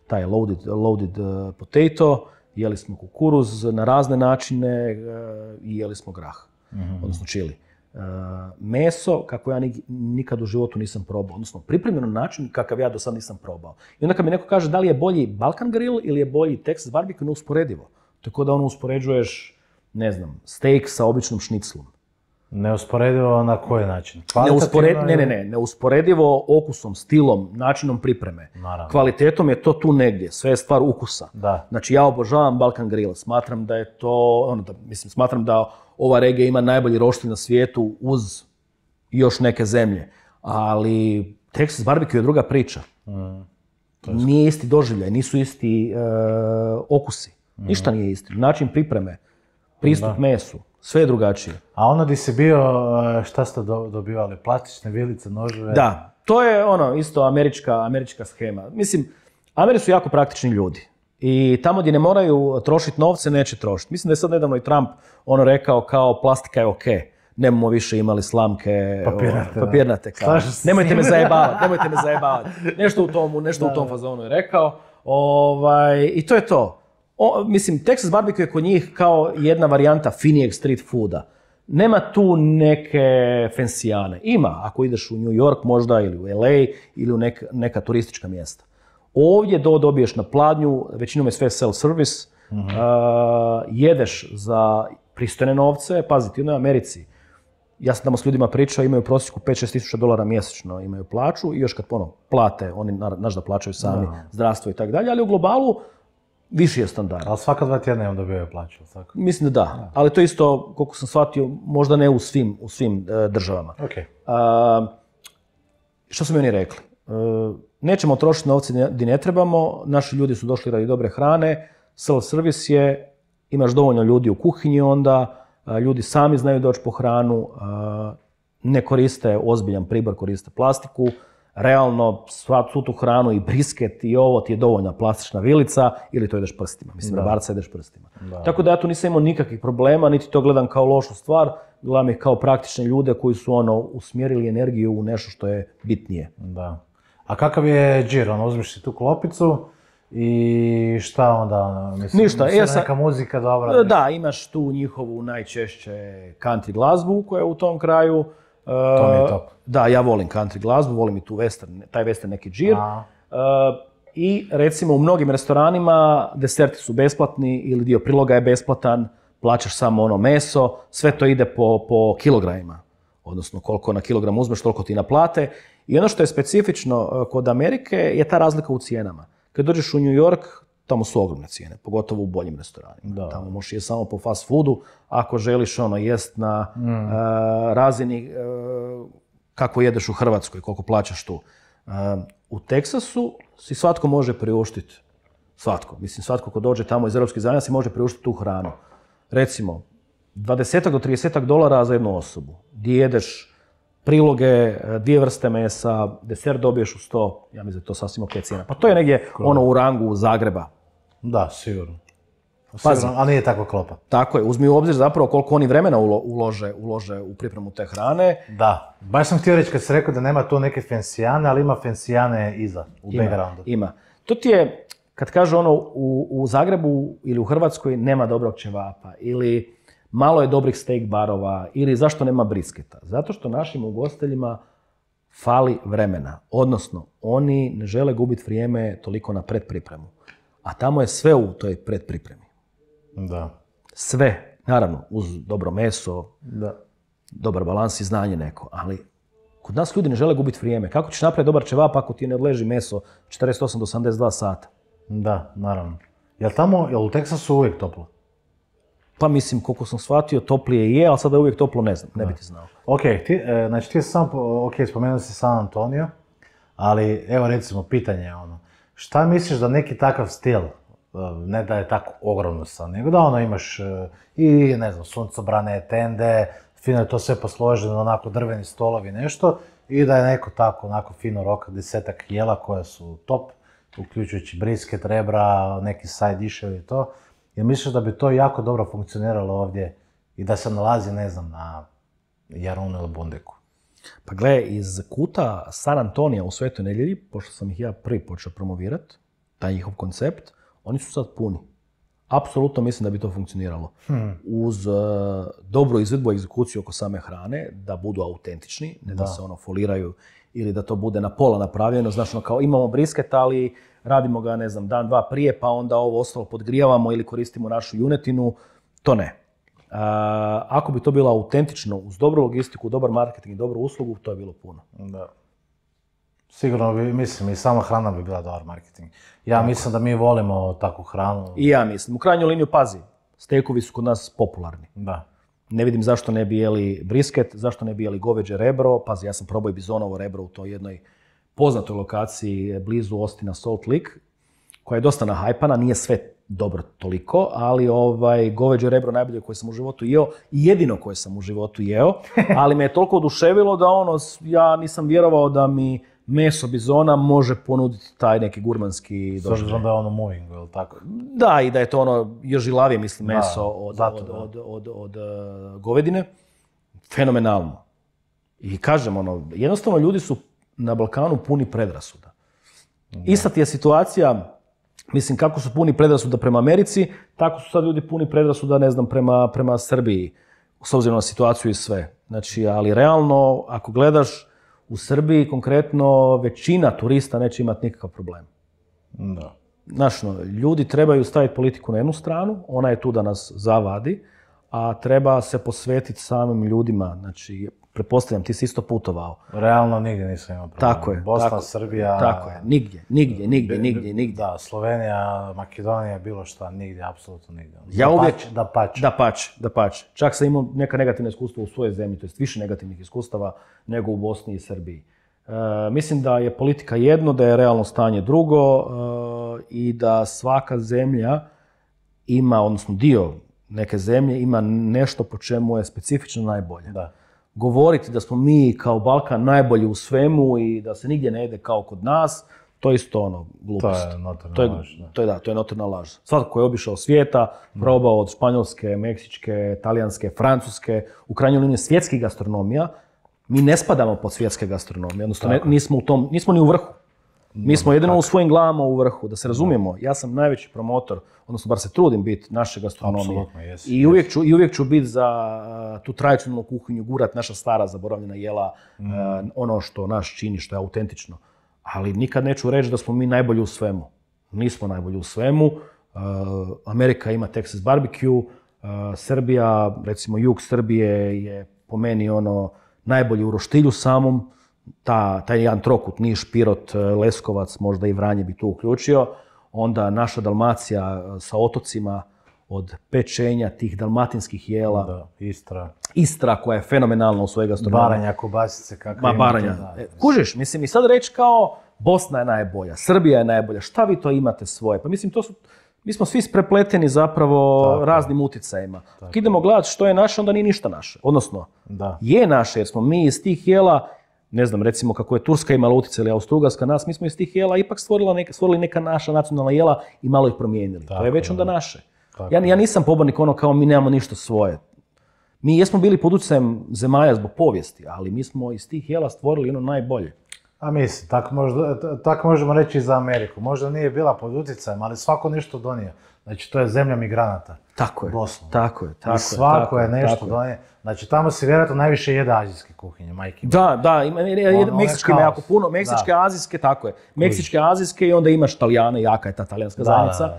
taj loaded potato, jeli smo kukuruz na razne načine i jeli smo grah, odnosno chili. Meso, kako ja nikad u životu nisam probao, odnosno pripremljeno na način kakav ja do sad nisam probao. I onda kad mi neko kaže da li je bolji Balkan grill ili je bolji Texas barbecue, neusporedivo. To je kao da uspoređuješ, ne znam, steak sa običnom šniclom. Neusporedivo na koji način? Neusporedivo okusom, stilom, načinom pripreme. Naravno. Kvalitetom je to tu negdje, sve je stvar ukusa. Da. Znači ja obožavam Balkan grill, smatram da je to, smatram da ova regija ima najbolji roštilj na svijetu uz još neke zemlje. Ali Texas barbecue je druga priča. Nije isti doživljaj, nisu isti okusi. Ništa nije isti. Način pripreme, pristup mesu, sve je drugačije. A di si bio, šta ste dobivali? Plastične vilice, noževe? Da, to je isto američka shema. Mislim, Ameri su jako praktični ljudi. I tamo gdje ne moraju trošiti novce, neće trošiti. Mislim da je sad nedavno i Trump rekao kao plastika je ok. Nemamo više imali slamke papirnate. Nemojte me zajebavati. Nešto u tom fazonu je rekao. I to je to. Mislim, Texas barbecue je kod njih kao jedna varijanta finijeg street fooda. Nema tu neke fensijane. Ima, ako ideš u New York možda, ili u LA, ili u neka turistička mjesta. Ovdje dobiješ na pladnju, većinom je sve self-service, jedeš za pristojne novce, pazi, ti u Americi. Ja sam tamo s ljudima pričao, imaju u prosjeku 5-6 tisuća dolara mjesečno, imaju plaću i još kad plate, oni da plaćaju sami zdravstvo i tako dalje, ali u globalu viši je standard. Ali svaka 2 tjedna im dobijaju plaću? Mislim da da, ali to isto, koliko sam shvatio, možda ne u svim državama. Što su mi oni rekli? Nećemo trošiti novce gdje ne trebamo, naši ljudi su došli radi dobre hrane, self-service je, imaš dovoljno ljudi u kuhinji onda, ljudi sami znaju doći po hranu, ne koriste ozbiljan pribor, koriste plastiku. Realno, svu tu hranu i brisket i ovo ti je dovoljna plastična vilica ili to ideš prstima. Mislim, barca ideš prstima. Tako da ja tu nisam imao nikakvih problema, niti to gledam kao lošu stvar. Gledam ih kao praktične ljude koji su usmjerili energiju u nešto što je bitnije. Da. A kakav je džir? Uzmiš si tu klopicu i šta onda? Ništa. Neka muzika dobra? Da, imaš tu njihovu najčešće country glazbu koja je u tom kraju. To mi je top. Da, ja volim country glazbu, volim i tu taj western neki džir. I recimo u mnogim restoranima deserti su besplatni ili dio priloga je besplatan, plaćaš samo meso, sve to ide po kilogramima. Odnosno koliko na kilogram uzmeš, toliko ti naplate. I ono što je specifično kod Amerike je ta razlika u cijenama. Kad dođeš u New York, tamo su ogromne cijene, pogotovo u boljim restoranima. Da. Tamo možeš jesti samo po fast foodu, ako želiš jest na razini kako jedeš u Hrvatskoj, koliko plaćaš tu. U Teksasu si svatko može priuštiti. Svatko. Mislim, svatko ko dođe tamo iz europskih zemalja si može priuštiti tu hranu. Recimo, 20 do 30 dolara za jednu osobu. Gdje jedeš priloge, 2 vrste mesa, desert dobiješ u 100, ja mislim da je to sasvim ok cijena. Pa to je negdje u rangu Zagreba. Da, sigurno. Sigurno, a nije tako klopa. Tako je, uzmi u obzir zapravo koliko oni vremena ulože u pripremu te hrane. Da, baš sam htio reći kad si rekao da nema tu neke fensijane, ali ima fensijane iza, u backgroundu. Ima. To ti je, kad kaže u Zagrebu ili u Hrvatskoj nema dobrog ćevapa, ili malo je dobrih steak barova, ili zašto nema brisketa? Zato što našim ugostiteljima fali vremena. Odnosno, oni ne žele gubiti vrijeme toliko na predpripremu. A tamo je sve u toj predpripremi. Da. Sve. Naravno, uz dobro meso, dobar balans i znanje neko. Ali kod nas ljudi ne žele gubiti vrijeme. Kako ćeš napraviti dobar ćevap ako ti ne odleži meso 48 do 82 sata? Da, naravno. Jel u Teksasu uvijek toplo? Pa mislim, koliko sam shvatio, toplije je, ali sada je uvijek toplo, ne znam, ne bi ti znao. Znači ti sam, spomenuo si San Antonio, ali evo recimo pitanje, šta misliš da neki takav stil, ne da je tako ogromno san, nego da imaš i, ne znam, suncobrane, tende, fino je to sve posloženo, onako drveni stolovi, nešto, i da je neko tako, onako fino roka, 10-ak jela koja su top, uključujući brisket, rebra, neki side dishevi i to. Jer misliš da bi to jako dobro funkcioniralo ovdje i da se nalazi, ne znam, na Jarunu ili Bundeku? Pa gle, iz kuta San Antonija u Svetoj Nedjelji, pošto sam ih ja prvi počeo promovirati, taj njihov koncept, oni su sad puni. Apsolutno mislim da bi to funkcioniralo. Uz dobru izvedbu i egzekuciju oko same hrane, da budu autentični, ne da se foliraju ili da to bude na pola napravljeno. Znaš, kao imamo brisket, ali radimo ga, ne znam, dan, dva prije, pa onda ovo ostalo podgrijavamo ili koristimo našu junetinu. To ne. Ako bi to bilo autentično, uz dobru logistiku, dobar marketing i dobru uslugu, to je bilo puno. Da. Sigurno, mislim, i sama hrana bi bila dobar marketing. Ja mislim da mi volimo takvu hranu. I ja mislim. U krajnjoj liniju, pazi, stekovi su kod nas popularni. Da. Ne vidim zašto ne bi jeli brisket, zašto ne bi jeli goveđe rebro. Pazi, ja sam probao i bizonovo rebro u toj jednoj poznatoj lokaciji blizu Austina, Salt Lake, koja je dosta nahajpana, nije sve dobro toliko, ali goveđe rebro najbolje koje sam u životu jeo i jedino koje sam u životu jeo, ali me je toliko oduševilo da ja nisam vjerovao da mi meso bizona može ponuditi taj neki gurmanski doživljaj. S obzirom da je ono movingu, je li tako? Da, i da je to ono još žilavije, mislim, meso od govedine. Fenomenalno. I kažem, jednostavno ljudi su na Balkanu puni predrasuda. Ista ti je situacija, mislim, kako su puni predrasuda prema Americi, tako su sad ljudi puni predrasuda, ne znam, prema Srbiji, s obzirom na situaciju i sve. Znači, ali realno, ako gledaš, u Srbiji konkretno većina turista neće imati nikakav problem. Da. Znaš, ljudi trebaju staviti politiku na jednu stranu, ona je tu da nas zavadi, a treba se posvetiti samim ljudima. Znači, pretpostavljam, ti si isto putovao. Realno nigdje nisam imao problem. Tako je. Bosna, Srbija... Tako je, nigdje. Da, Slovenija, Makedonija, bilo šta, nigdje, apsolutno nigdje. Ja uvijek... Dapače. Čak sam imao neka negativna iskustva u svojoj zemlji, to jest više negativnih iskustava nego u Bosni i Srbiji. Mislim da je politika jedno, da je realno stanje drugo i da svaka zemlja ima, odnosno dio neke zemlje ima nešto po čemu je specifično najbolje. Da. Govoriti da smo mi kao Balkan najbolji u svemu i da se nigdje ne ide kao kod nas, to je isto glupost. To je notorna laž. To je notorna laž. Svatko ko je obišao svijeta, probao od španjolske, meksičke, talijanske, francuske, u krajnjoj liniji svjetskih gastronomija, mi ne spadamo pod svjetske gastronomije, odnosno nismo ni u vrhu. Mi smo jedino u svojim glavama u vrhu, da se razumijemo. Ja sam najveći promotor, odnosno bar se trudim biti naše gastronomije. I uvijek ću biti za tu tradicionalnu kuhinju, gurat naša stara zaboravljena jela, ono što nas čini, što je autentično. Ali nikad neću reći da smo mi najbolji u svemu. Nismo najbolji u svemu. Amerika ima Texas barbecue, Srbija, recimo jug Srbije je po meni najbolji u roštilju samom. Taj jedan trokut, Niš, Pirot, Leskovac, možda i Vranje bi tu uključio. Onda naša Dalmacija sa otocima od pečenja tih dalmatinskih jela. Da, Istra koja je fenomenalna u svojoj gastronomiji. Baranja, kobasice, kakve imate. Baranja. Kužiš, mislim, i sad reći kao Bosna je najbolja, Srbija je najbolja, šta vi to imate svoje? Pa mislim, mi smo svi sprepleteni zapravo raznim utjecajima. Ako idemo gledati što je naše, onda nije ništa naše. Odnosno, je naše jer smo mi iz tih jela, ne znam, recimo kako je Turska imala utjecaj ili Austro-Ugarska nas, mi smo iz tih jela ipak stvorili neka naša nacionalna jela i malo ih promijenili. To je već onda naše. Ja nisam pobornik kao mi nemamo ništa svoje. Mi jesmo bili pod utjecajem zemalja zbog povijesti, ali mi smo iz tih jela stvorili najbolje. A mislim, tako možemo reći i za Ameriku. Možda nije bila pod utjecajem, ali svako nešto donio. Znači, to je zemlja migranata. Tako je. Doslovno. Tako je. I svako je nešto donio. Znači, tamo se vjerojatno najviše jede azijske kuhinje, majke. Da, meksičke ima jako puno, meksičke, azijske, tako je. Meksičke, azijske i onda imaš Talijane, jaka je ta talijanska zajednica.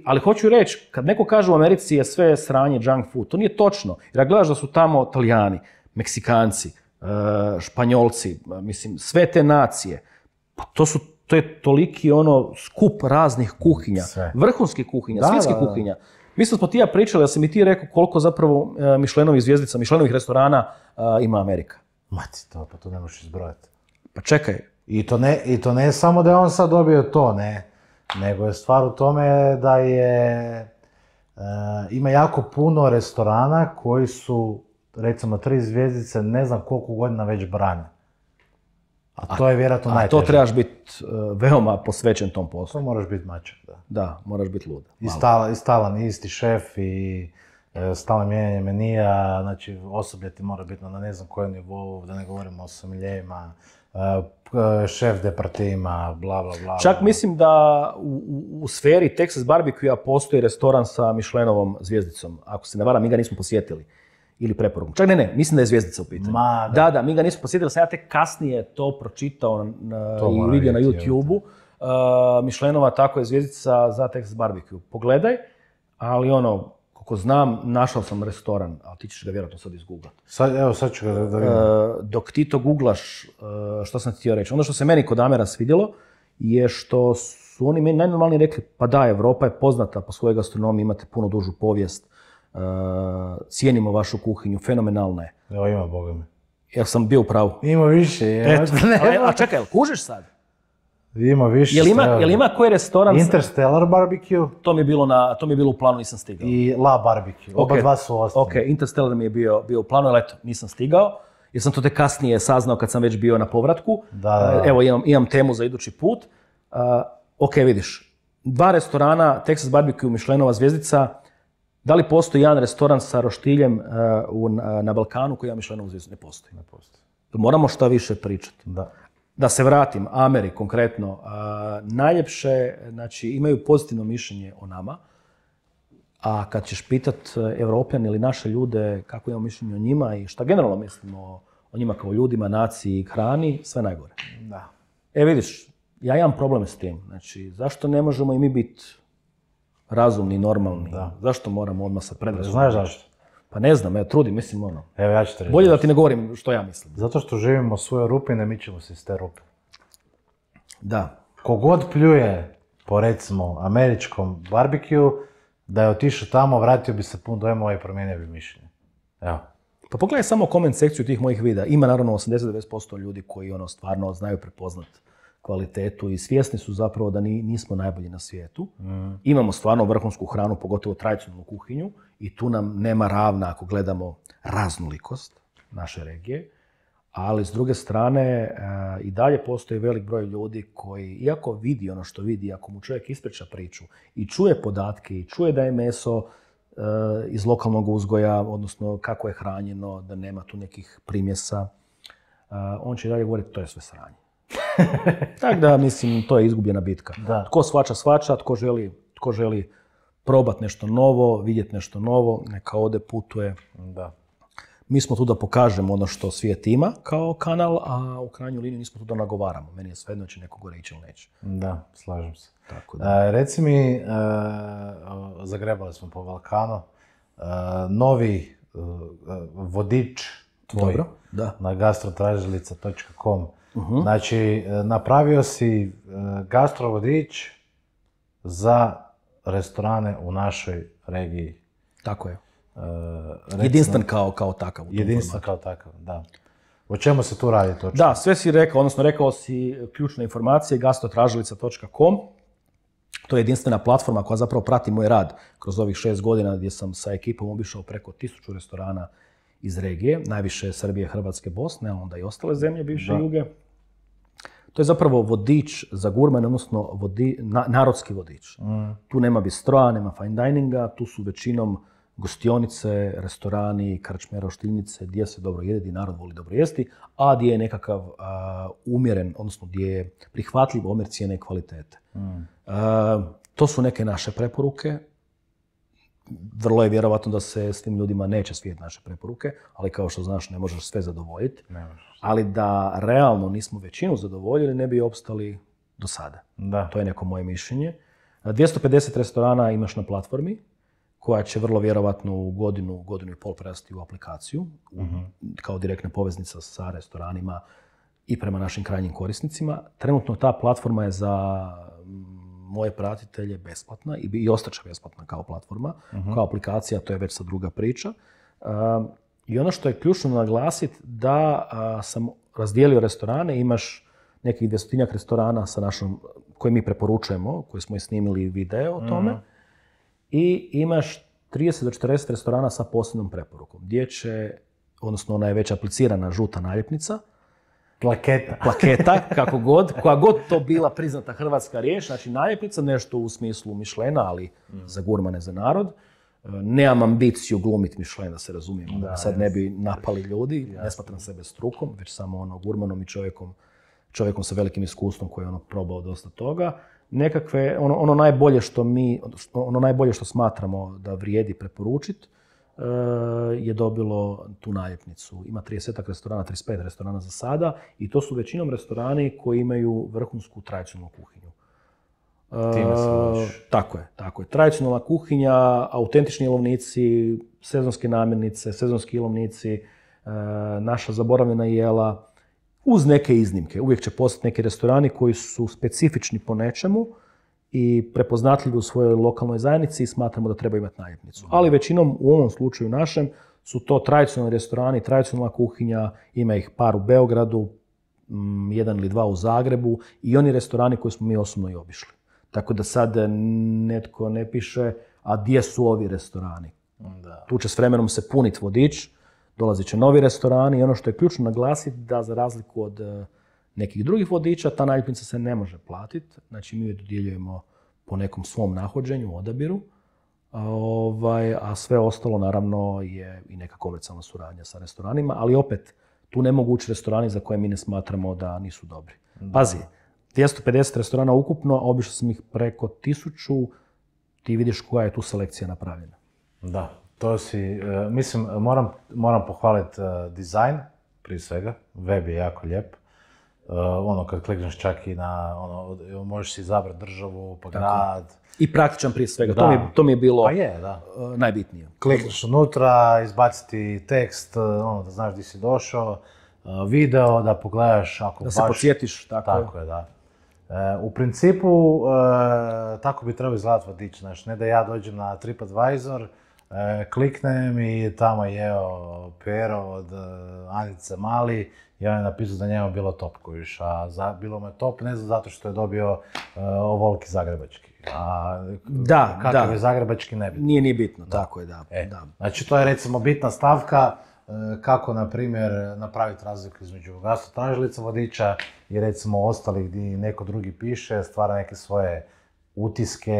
Ali hoću reći, kad neko kaže u Americi je sve sranje junk food, to nije točno. Jer ja gledaš da su tamo Talijani, Meksikanci, Španjolci, mislim, sve te nacije. Pa to je toliki skup raznih kuhinja, vrhunskih kuhinja, svjetskih kuhinja. Mislim smo ti ja pričali, da sam i ti rekao koliko zapravo Michelinovih zvjezdica, Michelinovih restorana ima Amerika. Mati to, pa to ne možeš izbrojati. Pa čekaj. I to ne samo da je on sad dobio to, ne. Nego je stvar u tome da ima jako puno restorana koji su, recimo, 3 zvjezdice, ne znam koliko godina već brane. A to je vjerojatno najteže. A to trebaš biti veoma posvećen tom poslu. To moraš biti mačak, da. Da, moraš biti lud. I stalan isti šef i stalno mijenjanje menija, znači osoblje ti mora biti na ne znam kojem nivou, da ne govorimo o somiljejima, šef departima, bla, bla, bla. Čak mislim da u sferi Texas barbecue-a postoji restoran sa Michelinovom zvjezdicom. Ako se ne varam, mi ga nismo posjetili. Ili preporuku. Čak ne, mislim da je zvjezdica u pitanju. Da, mi ga nismo posjetili, sam ja tek kasnije to pročitao i vidio na YouTube-u. Michelinova tako je zvjezdica za Texas barbecue. Pogledaj, ali koliko znam, našao sam restoran, ali ti ćeš ga vjerojatno sad izgooglati. Sad ću ga da vidim. Dok ti to googlaš, što sam ti htio reći, ono što se meni kod Amera svidjelo je što su oni meni najnormalnije rekli, pa da, Europa je poznata po svojoj gastronomiji, imate puno dužu povijest, cijenimo vašu kuhinju, fenomenalna je. Evo ima, Boga mi. Ja sam bio u pravu. Ima više. Eto, a čekaj, jel kužiš sad? Ima više. Jel ima koji restoran? Interstellar barbecue. To mi je bilo u planu, nisam stigao. I La barbecue. Oba dva su ostali. Ok, Interstellar mi je bio u planu, ali eto, nisam stigao. jer sam to tek kasnije saznao kad sam već bio na povratku. Da. Evo, imam temu za idući put. Ok, vidiš, 2 restorana, Texas Barbecue, Michelinova zvjezdica. Da li postoji jedan restoran sa roštiljem na Balkanu koji ima Michelinovu zvjezdicu? Ne postoji. Moramo šta više pričati. Da se vratim, Ameri konkretno, najljepše, znači imaju pozitivno mišljenje o nama, a kad ćeš pitat Evropljane ili naše ljude kako imamo mišljenje o njima i šta generalno mislimo o njima kao ljudima, naciji i hrani, sve najgore. Da. Vidiš, ja imam problem s tim. Znači, zašto ne možemo i mi biti razumni, normalni? Zašto moramo odmah sa predrasudom? Znaš zašto? Pa ne znam, trudim, mislim ono. Evo ja ću te reći. Bolje da ti ne govorim što ja mislim. Zato što živimo u svojoj rupi i ne mičemo se iz te rupe. Da. Kogod pljuje po recimo američkom barbecue, da je otišao tamo, vratio bi se pun dojmova i promijenio bi mišljenje. Evo. Pa pogledaj samo koment sekciju tih mojih videa. Ima naravno 80-90% ljudi koji stvarno znaju prepoznat kvalitetu i svjesni su zapravo da nismo najbolji na svijetu. Imamo stvarno vrhunsku hranu, pogotovo tradicionalnu kuhinju i tu nam nema ravna ako gledamo raznolikost naše regije. Ali s druge strane i dalje postoji velik broj ljudi koji, iako vidi ono što vidi, ako mu čovjek ispriča priču i čuje podatke i čuje da je meso iz lokalnog uzgoja, odnosno kako je hranjeno, da nema tu nekih primjesa, on će dalje govoriti to je sve sranje. Tako da, mislim, to je izgubljena bitka. Da. Tko shvaća, tko želi probati nešto novo, vidjeti nešto novo, neka ode, putuje. Da. Mi smo tu da pokažemo ono što svijet ima kao kanal, a u krajnjoj liniji nismo tu da nagovaramo. Meni je svejedno će neko gore ići ili neće. Da, slažem se. Tako da. Reci mi, zagrebali smo po Balkanu, novi vodič tvoj na gastrotražilica.com. Znači, napravio si gastrovodič za restorane u našoj regiji. Tako je. Jedinstven kao takav. Jedinstven kao takav, da. O čemu se tu radi točno? Da, sve si rekao, odnosno rekao si ključne informacije, gastrotražilica.com. To je jedinstvena platforma koja zapravo prati moj rad kroz ovih 6 godina gdje sam sa ekipom obišao preko 1000 restorana iz regije, najviše Srbije, Hrvatske, Bosne, a onda i ostale zemlje bivše Juge. To je zapravo vodič za gurmane, odnosno narodski vodič. Tu nema bistroa, nema fine dininga, tu su većinom gostionice, restorani, krčme, roštiljnice, gdje se dobro jede, gdje narod voli dobro jesti, a gdje je nekakav umjeren, odnosno gdje je prihvatljiv omjer cijene i kvalitete. To su neke naše preporuke. Vrlo je vjerovatno da se s tim ljudima neće svijet naše preporuke, ali kao što znaš ne možeš sve zadovoljiti. Ali da realno nismo većinu zadovoljili, ne bi opstali do sada. Da. To je neko moje mišljenje. 250 restorana imaš na platformi, koja će vrlo vjerovatno u godinu i pol prerasti u aplikaciju, kao direktna poveznica sa restoranima i prema našim krajnjim korisnicima. Trenutno ta platforma je za moje pratitelje besplatna i ostaće besplatna kao platforma, kao aplikacija, to je već sad druga priča. I ono što je ključno naglasiti da sam razdijelio restorane, imaš nekih 200-tinjak restorana sa našom, koje mi preporučujemo, koje smo i snimili video o tome, i imaš 30 do 40 restorana sa posebnom preporukom, gdje će, odnosno ona je već aplicirana žuta naljepnica, plaketa, kako god, koja god to bila priznata hrvatska riječ, znači naljepnica, nešto u smislu Michelina, ali za gurmane, za narod. Nemam ambiciju glumiti Michelin, da se razumijemo, da sad ne bi napali ljudi, ne smatram sebe strukom, već samo gurmanom i čovjekom sa velikim iskustvom koji je probao dosta toga. Nekakve, ono najbolje što smatramo da vrijedi preporučiti, je dobilo tu naljepnicu. Ima 30 restorana, 35 restorana za sada i to su većinom restorani koji imaju vrhunsku tradicionalnu kuhinju. Tako je. Tradicionalna kuhinja, autentični jelovnici, sezonske namirnice, sezonski jelovnici, naša zaboravljena jela, uz neke iznimke. Uvijek će postati neki restorani koji su specifični po nečemu i prepoznatljivi u svojoj lokalnoj zajednici i smatramo da treba imati naljepnicu. Ali većinom u ovom slučaju našem su to tradicionalni restorani, tradicionalna kuhinja, ima ih par u Beogradu, 1 ili 2 u Zagrebu i oni restorani koje smo mi osobno i obišli. Tako da sad netko ne piše, a gdje su ovi restorani? Da. Tu će s vremenom se puniti vodič, dolazit će novi restorani i ono što je ključno naglasiti da za razliku od nekih drugih vodiča, ta naljepnica se ne može platiti. Znači mi ju dodjeljujemo po nekom svom nahođenju, odabiru, a sve ostalo naravno je i neka komercijalna suradnja sa restoranima, ali opet tu ne mogu ući restorani za koje mi ne smatramo da nisu dobri. Pazi, 250 restorana ukupno, obišao sam ih preko 1000, ti vidiš koja je tu selekcija napravljena. Da, to si, mislim, moram pohvaliti dizajn, prije svega, web je jako lijep. Kad klikneš čak i na, možeš si izabrati državu, pa grad. I praktičan prije svega, to mi je bilo najbitnije. Klikneš unutra, izbaciti tekst, da znaš gdje si došao, video, da pogledaš ako baš... Da se podsjetiš, tako je, da. U principu, tako bi trebao izgledati vodič, znaš, ne da ja dođem na TripAdvisor, kliknem i tamo je Pero od Anice Mali i on je napisao da njemu bilo top, kojiš, a bilo mu je top ne znam zato što je dobio ovoliki zagrebački, a kakav je zagrebački ne bitno. Nije bitno, tako je, da. Znači to je recimo bitna stavka kako, na primjer, napraviti razliku između gastrotražilica vodiča i recimo ostalih gdje neko drugi piše, stvara neke svoje utiske,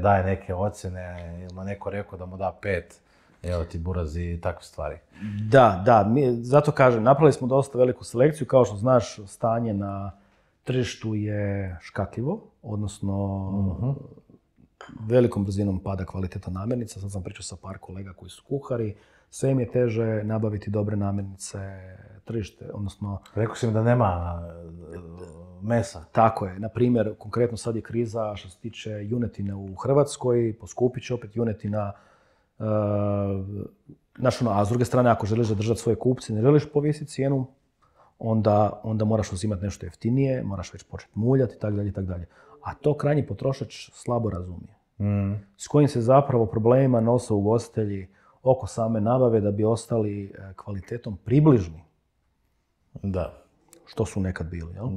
daje neke ocjene, ili neko rekao da mu da 5, evo ti burazi i takve stvari. Da, zato kažem, napravili smo dosta veliku selekciju, kao što znaš, stanje na tržištu je škakljivo, odnosno velikom brzinom pada kvaliteta namirnica. Sad sam pričao sa par kolega koji su kuhari, sve im je teže nabaviti dobre namirnice, tržište, odnosno... Rekao si mi da nema mesa. Tako je. Na primjer, konkretno sad je kriza što se tiče junetine u Hrvatskoj, poskupit će opet junetina. A s druge strane, ako želiš zadržati svoje kupce, ne želiš povisiti cijenu, onda moraš uzimati nešto jeftinije, moraš već početi muljati itd. A to krajnji potrošač slabo razumije. S kojim se zapravo problemima nose ugostitelji oko same nabave da bi ostali kvalitetom približni. Da. Što su nekad bili, jel?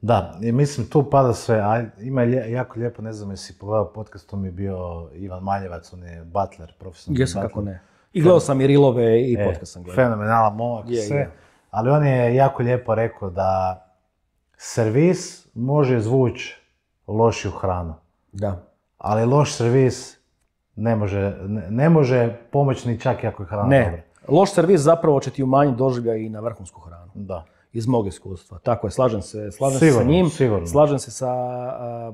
Da, i mislim tu pada sve, a ima jako lijepo, ne znam jesi pogledao podcast, to mi je bio Ivan Maljevac, on je butler, profesionalni butler. Jesam, kako ne. I gledao sam i rilove i podcast sam gledao. Fenomenalan momak, sve. Ali on je jako lijepo rekao da servis može izvući lošiju hranu. Da. Ali loš servis ne može pomoći ni čak i ako je hrana dobra. Ne, loš servis zapravo će ti umanjiti doživljaj i na vrhunsku hranu. Da. Iz mog iskustva. Tako je, slažem se sa njim, slažem se sa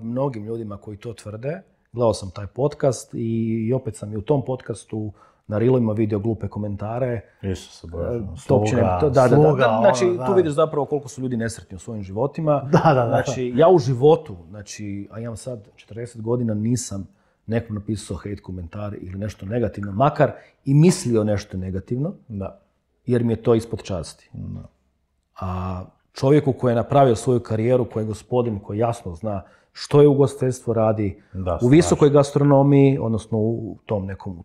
mnogim ljudima koji to tvrde. Gledao sam taj podcast i opet sam i u tom podcastu na Reelima vidio glupe komentare. Isuse Bože, sluga. Znači, tu vidiš zapravo koliko su ljudi nesretni u svojim životima. Da. Znači, ja u životu, a imam sad 40 godina, nisam nekom napisao hate komentar ili nešto negativno, makar i mislio nešto negativno, jer mi je to ispod časti. A čovjeku koji je napravio svoju karijeru, koji je gospodin, koji jasno zna što je ugostiteljstvo radi, u visokoj gastronomiji, odnosno u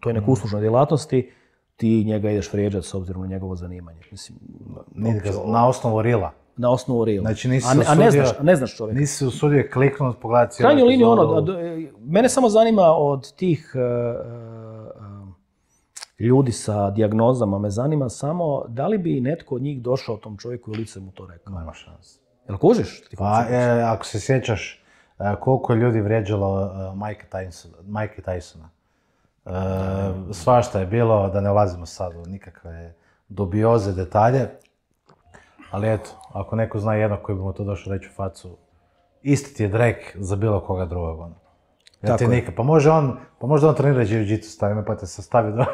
toj nekoj uslužnoj djelatnosti, ti njega ideš vrijeđati s obzirom na njegovo zanimanje. Mislim, na osnovu Reela. Na osnovu Reela. Znači, ne znaš čovjeka. Nisi se usudio kliknuti, pogledati cijelu krajnju epizodu. liniju, mene samo zanima od tih ljudi sa dijagnozama, me zanima samo da li bi netko od njih došao tom čovjeku i lice mu to rekao. Nema šanse. Jel kužiš? Ako se sjećaš koliko je ljudi vrijeđalo Mike Tysona. Svašta je bilo, da ne ulazimo sad u nikakve dubioze, detalje. Ali eto, ako neko zna jednog koji bi mu to došao reći u facu, isti ti je drek za bilo koga drugog. Pa možda on trenira jiu-jitsu stavime, pa te se stavi do...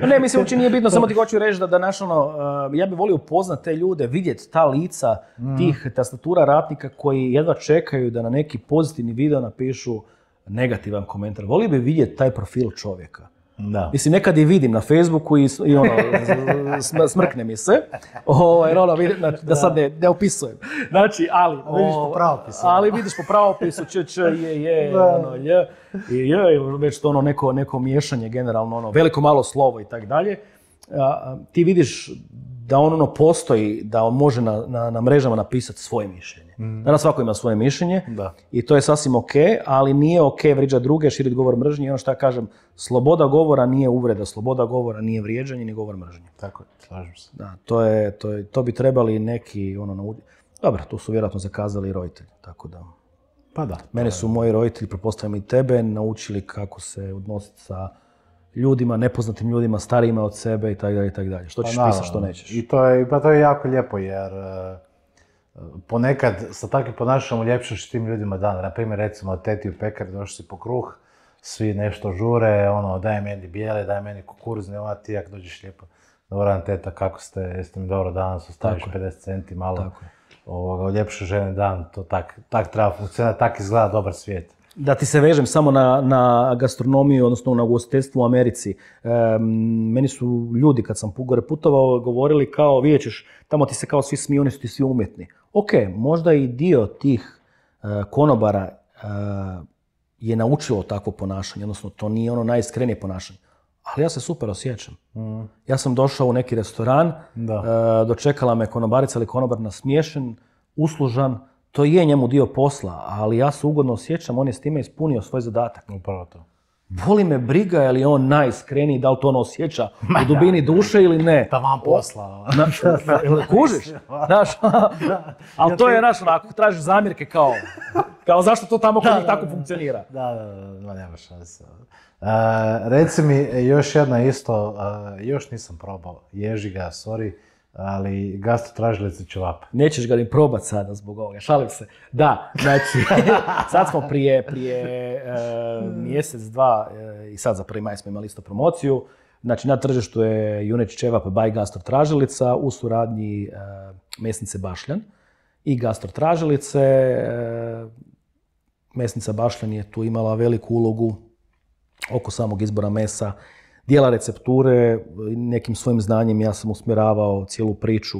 Ne, mislim, uopće nije bitno, samo ti hoću reći da ja bih volio upoznat te ljude, vidjeti ta lica tih tastatura ratnika koji jedva čekaju da na neki pozitivni video napišu negativan komentar. Volio bih vidjeti taj profil čovjeka. Da. Mislim, nekad i vidim na Facebooku i smrkne mi se, da sad ne opisujem. Znači, ali... Vidiš po pravopisu. Ali vidiš po pravopisu, već to neko miješanje generalno, veliko malo slovo i tak dalje. Ti vidiš da on ono postoji, da on može na mrežama napisati svoje mišljenje. Danas svako ima svoje mišljenje i to je sasvim ok, ali nije ok vrijeđati druge, širiti govor mržnje. I ono što ja kažem, sloboda govora nije uvreda, sloboda govora nije vrijeđanje, ni govor mržnje. Tako je, slažem se. Da, to bi trebali neki, dobro, tu su vjerojatno zakazali i roditelji, tako da. Pa da. Mene su moji roditelji, pretpostavljam i tebe, naučili kako se odnositi sa ljudima, nepoznatim ljudima, starijima od sebe i tako dalje. Što ćeš pisati, što nećeš. I to je jako lijepo, jer ponekad sa takvim ponašanjem uljepšaš tim ljudima dan. Na primjer, recimo, teti u pekari došli si po kruh, svi nešto žure, daj meni bijele, daj meni kukuruzne, ti jak dođeš lijepo. Dobar dan, teta, kako ste, jeste mi dobro danas, ostaviš 50 centi malo. Uljepšaš žene dan, to tak treba funkcionirati, tak izgleda dobar svijet. Da ti se vežem samo na gastronomiju, odnosno na ugostiteljstvo u Americi. Meni su ljudi, kad sam gore putovao, govorili kao, vidjet ćeš, tamo ti se kao svi smiju, oni su ti svi umjetni. Ok, možda i dio tih konobara je naučilo takvo ponašanje, odnosno to nije ono najiskrenije ponašanje. Ali ja se super osjećam. Ja sam došao u neki restoran, dočekala me konobarica ili konobar nasmiješen, uslužan. To je njemu dio posla, ali ja se ugodno osjećam, on je s time ispunio svoj zadatak. Upravo to. Boli me briga je li on najiskreniji, da li to on osjeća u dubini duše ili ne. Taman posla. Kužiš? Ali to je onako, tražiš zamjerke kao zašto to tamo kod njih tako funkcionira. Da, nema šanse. Reci mi još jedna isto, još nisam probao, ježiga, sorry, ali gastrotražilica ćevap. Nećeš ga ni probat sada zbog ovoga, šalim se. Da, znači, sad smo prije mjesec, dva, i sad za 1. maj smo imali isto promociju. Znači, na tržištu je juneći ćevap by gastrotražilica u suradnji mesnice Bašljan i gastrotražilice. Mesnica Bašljan je tu imala veliku ulogu oko samog izbora mesa, dijela recepture, nekim svojim znanjem ja sam usmjeravao cijelu priču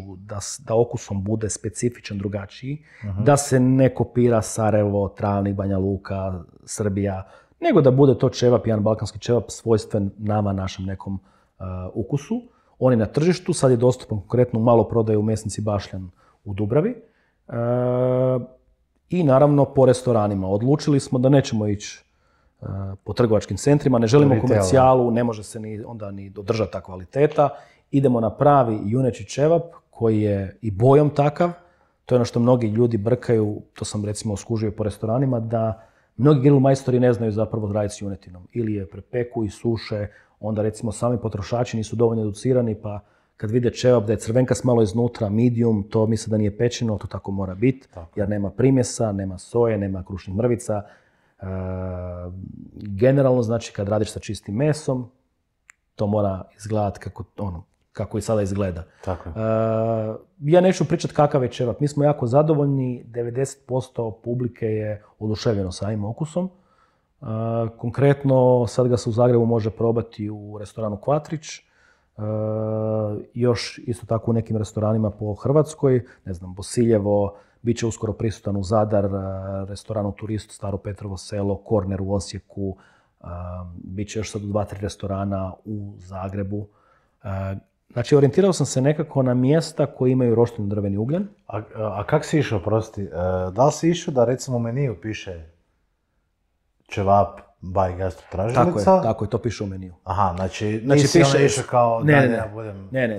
da okusom bude specifičan, drugačiji, da se ne kopira Sarajevo, Travnik, Banja Luka, Srbija, nego da bude to ćevap, jedan balkanski ćevap svojstven nama, našem nekom ukusu. On je na tržištu, sad je dostupan konkretno u maloprodaju u mesnici Bašljan u Dubravi. I naravno po restoranima. Odlučili smo da nećemo ići po trgovačkim centrima, ne želimo komercijalu, ne može se onda ni održati ta kvaliteta. Idemo na pravi juneći ćevap koji je i bojom takav. To je ono što mnogi ljudi brkaju, to sam recimo skužio po restoranima, da mnogi grill majstori ne znaju zapravo raditi s junetinom. Ili je prepeku i suše, onda recimo sami potrošači nisu dovoljno educirani, pa kad vide ćevap da je crvenkas malo iznutra, medium, to misle da nije pečeno, to tako mora biti, jer nema primjesa, nema soje, nema krušnih mrvica. Generalno, znači, kad radiš sa čistim mesom, to mora izgledati kako i sada izgleda. Ja neću pričati kakav je ćevap. Mi smo jako zadovoljni, 90% publike je oduševljeno samim okusom. Konkretno, sad ga se u Zagrebu može probati u restoranu Kvatrić, još isto tako u nekim restoranima po Hrvatskoj, ne znam, Bosiljevo, bit će uskoro prisutan u Zadar, restoranu Turist, Staro Petrovo selo, Korner u Osijeku, bit će još sad u 2-3 restorana u Zagrebu. Znači, orijentirao sam se nekako na mjesta koji imaju rošteni drveni ugljen. A kak si išao, prosti? Da li si išao da recimo u meniju piše ćevap by gastrotražilica? Tako je, to piše u meniju. Aha, znači nisi išao kao ja budem... Ne,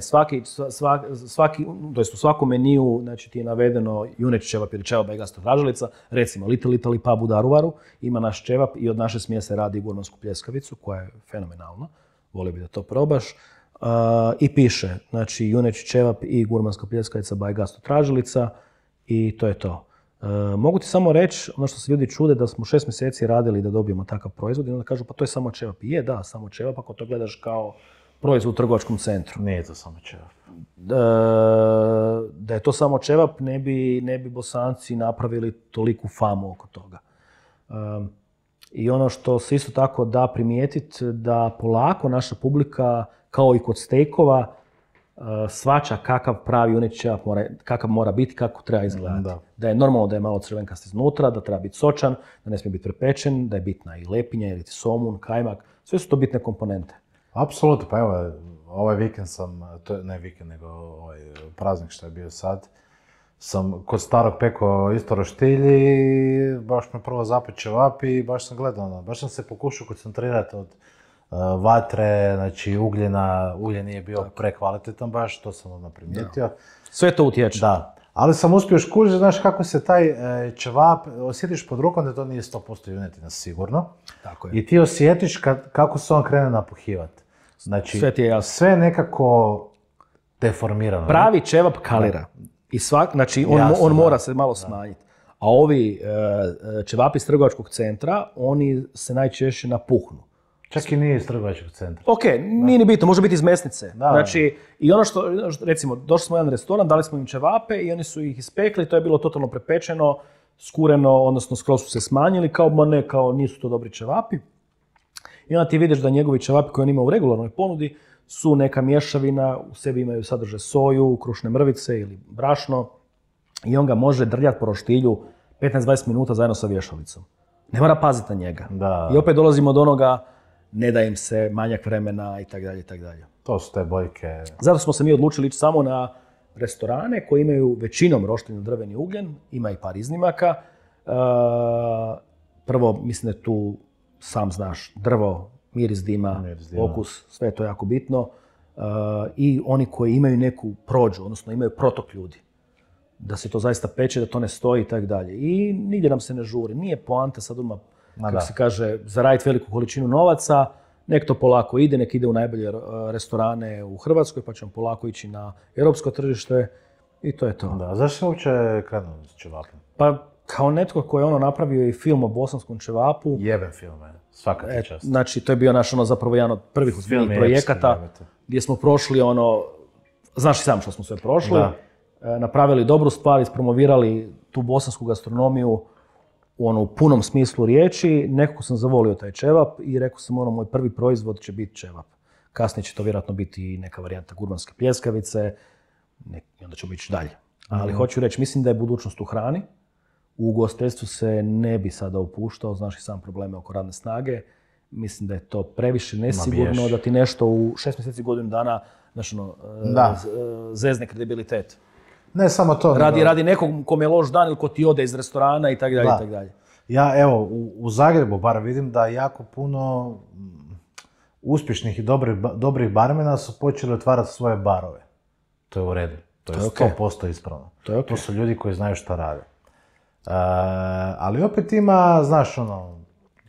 u svakom meniju, znači, ti je navedeno juneći ćevap ili ćevap by gastrotražilica. Recimo, Little Italy pub u Daruvaru ima naš ćevap i od naše smjese radi gurmansku pljeskavicu, koja je fenomenalna. Volio bi da to probaš. I piše, znači, juneći ćevap i gurmanska pljeskavica by gastrotražilica i to je to. Mogu ti samo reći, ono što se ljudi čude, da smo 6 mjeseci radili da dobijemo takav proizvod i onda kažu, pa to je samo ćevap. Je, da, samo ćevap, ako to gledaš kao proizvod u trgovačkom centru. Nije to samo ćevap. Da je to samo ćevap, ne bi Bosanci napravili toliku famu oko toga. I ono što se isto tako da primijetiti, da polako naša publika, kao i kod stejkova, svača kakav pravi juneći ćevap kakav mora biti, kako treba izgledati. Da je normalno da je malo crvenkast iznutra, da treba biti sočan, da ne smije biti prepečen, da je bitna i lepinja ili somun, kajmak. Sve su to bitne komponente. Apsolutno, pa evo, ovaj vikend sam, ne vikend, nego ovaj praznik što je bio sad, sam kod starog pekao isto roštilj i baš me prvo zapeo ćevap i baš sam gledao, baš sam se pokušao koncentrirati od vatre, znači ugljena, ugljen nije bio prekvalitetan baš, to sam odmah primijetio. Sve to utječe. Da, ali sam uspio škužiti, znaš kako se taj ćevap, osjetiš pod rukom da to nije 100% junetina sigurno. Tako je. I ti osjetiš kako se on krene napuhivati. Znači, sve ti je jasno. Sve nekako deformirano. Pravi ćevap kalira. I znači on mora se malo smanjiti. A ovi ćevapi iz trgovačkog centra, oni se najčešće napuhnu. Čak i nije iz trgovačkog centra. Ok, nije ni bitno, može biti iz mesnice. Znači, i ono što, recimo, došli smo u jedan restoran, dali smo im ćevape i oni su ih ispekli, to je bilo totalno prepečeno, skureno, odnosno skroz su se smanjili, kao nisu to dobri ćevapi. I onda ti vidiš da njegovi ćevapi koje on ima u regularnoj ponudi su neka mješavina, u sebi imaju sadržaj soju, krušne mrvice ili brašno i on ga može drljati po roštilju 15-20 minuta zajedno sa vješalicom. Ne mora paziti na njega. Da. I opet dolazimo do onoga, ne da im se manjak vremena itd. To su te boljke. Zato smo se mi odlučili ići samo na restorane koji imaju većinom roštilj na drveni ugljen, ima i par iznimaka. Prvo, mislim da je tu, sam znaš, drvo, miris dima, okus, sve je to jako bitno. I oni koji imaju neku prođu, odnosno imaju protok ljudi. Da se to zaista peče, da to ne stoji i tako dalje. I nigdje nam se ne žuri. Nije poanta sad odmah, kako se kaže, zaraditi veliku količinu novaca, nek to polako ide, nek ide u najbolje restorane u Hrvatskoj, pa ćemo polako ići na europsko tržište i to je to. Da, zašto se uopće krenuo s ćevapom? Pa kao netko koji je napravio i film o bosanskom ćevapu. Jeben film, svaka ti čast. Znači, to je bio naš zapravo jedan od prvih projekata gdje smo prošli znaš i sam što smo sve prošli, napravili dobru stvar, ispromovirali tu bosansku gastronomiju u punom smislu riječi. Nekako sam zavolio taj ćevap i rekao sam moj prvi proizvod će biti ćevap. Kasnije će to vjerojatno biti i neka varijanta gurmanske pljeskavice i onda ćemo ići dalje. Ali hoću reći, mislim da je budućnost u hrani. U ugostiteljstvu se ne bi sada upuštao, znaš i sam probleme oko radne snage. Mislim da je to previše nesigurno, da ti nešto u 6 mjeseci, godinu dana, zezne kredibilitet. Ne samo to. Radi nekog kom je loš dan ili ko ti ode iz restorana i tako dalje. Ja, evo, u Zagrebu bar vidim da jako puno uspješnih i dobrih barmena su počeli otvarati svoje barove. To je u redu. To je 100% ispravno. To su ljudi koji znaju šta rade. Ali opet ima, znaš,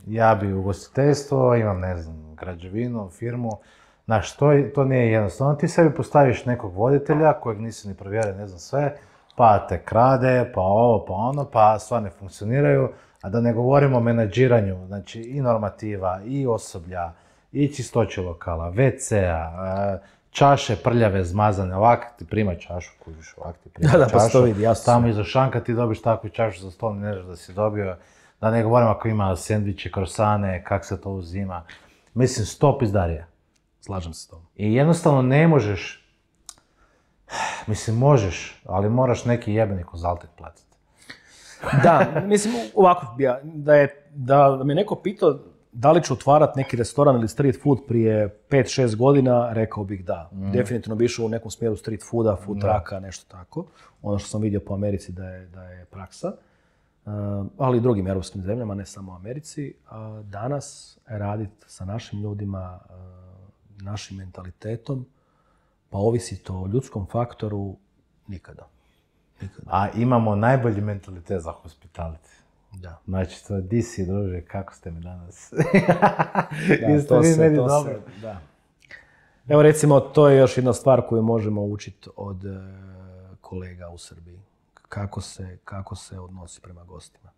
ja bi ugostiteljstvo, imam, ne znam, građevinu, firmu. Znaš, to nije jednostavno. Ti sebi postaviš nekog voditelja kojeg nisi ni provjerio, ne znam sve, pa te krade, pa ovo, pa ono, pa stvar ne funkcioniraju. A da ne govorimo o menadžiranju, znači i normativa, i osoblja, i čistoće lokala, WC-a, čaše prljave, zmazane, ovak ti prima čašu, kužiš, ovak ti prima čašu. Pa to vidi, jasno. Tamo iza šanka ti dobiš takvu čašu za stol, ne znaš da si dobio. Da ne govorim ako ima sendviče, krosane, kak se to uzima. Mislim, 100 pizdarija. Slažem se s tom. I jednostavno ne možeš, mislim možeš, ali moraš neki jebeni konzalting platiti. Da, mislim ovako, da me neko pitao da li ću otvarati neki restoran ili street food prije 5-6 godina, rekao bih da. Definitivno bi išao u nekom smjeru street fooda, food trucka, nešto tako. Ono što sam vidio po Americi da je praksa. Ali i drugim europskim zemljama, ne samo u Americi. Danas raditi sa našim ljudima, našim mentalitetom, pa ovisi to o ljudskom faktoru, nikada. A imamo najbolji mentalitet za hospitality. Da. Znači, to je di si, druže, kako ste mi danas? Da. Evo recimo, to je još jedna stvar koju možemo učiti od kolega u Srbiji. Kako se odnosi prema gostima.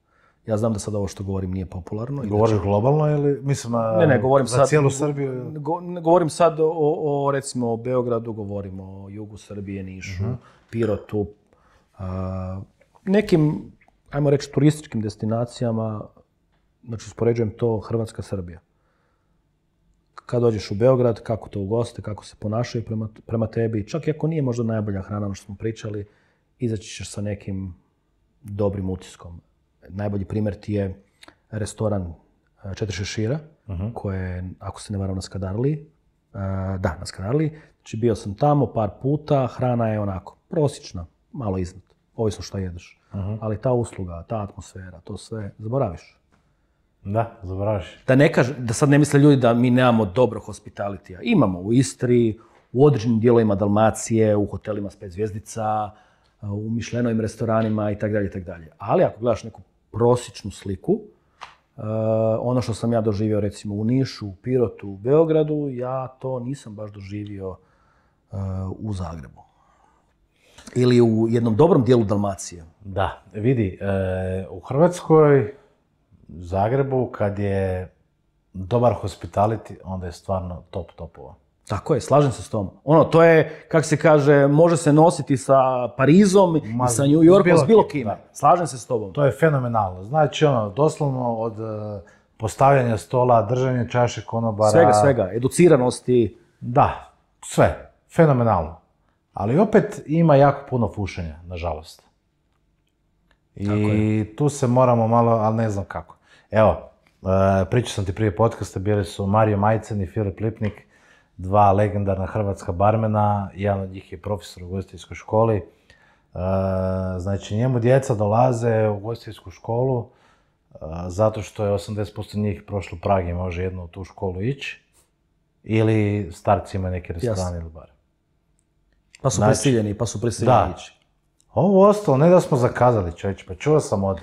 Ja znam da sad ovo što govorim nije popularno. Govoriš globalno ili mislim govorim za sad, cijelu Srbiju? Govorim sad recimo o Beogradu, govorim o jugu Srbije, Nišu, Pirotu, nekim, ajmo reći, turističkim destinacijama, znači uspoređujem to Hrvatska-Srbija. Kad dođeš u Beograd, kako to ugoste, kako se ponašaju prema tebi, čak i ako nije možda najbolja hrana, ono što smo pričali, izaći ćeš sa nekim dobrim utiskom. Najbolji primjer ti je restoran Četiri šešira, koje je, ako se ne varam, na Skadarliji. Da, na Skanarli. Znači bio sam tamo par puta, hrana je onako prosječna, malo iznad, ovisno što jedeš. Ali ta usluga, ta atmosfera, to sve zaboraviš. Da, zaboraviš. Da sad ne misle ljudi da mi nemamo dobro hospitalitija. Imamo u Istri, u određenim dijelovima Dalmacije, u hotelima s 5 zvjezdica, u Mišlenovim restoranima itd. Ali ako gledaš neku prosječnu sliku, ono što sam ja doživio recimo u Nišu, u Pirotu, u Beogradu, ja to nisam baš doživio u Zagrebu. Ili u jednom dobrom dijelu Dalmacije. Da, vidi, u Hrvatskoj, Zagrebu, kad je dobar hospitality, onda je stvarno top topova. Tako je, slažem se s tom. To je, kako se kaže, može se nositi sa Parizom i sa New Yorkom, s bilo kime. Slažem se s tobom. To je fenomenalno. Znači, doslovno od postavljanja stola, držanja čaše konobara... Svega, educiranosti. Da, sve. Fenomenalno. Ali opet ima jako puno fušenja, nažalost. I tu se moramo malo, ali ne znam kako. Evo, pričao sam ti prije podcasta, bili su Mario Majcen i Filip Lipnik, 2 legendarna hrvatska barmena, jedan od njih je profesor u ugostiteljskoj školi. Znači, njemu djeca dolaze u ugostiteljsku školu zato što je 80% njih prošlo Prag i može jedno u tu školu ići, ili starci imaju neki restoran ili bar. Pa su prisiljeni ići. Ovo ostalo, ne da smo zakazali, čovječe, pa čuo sam od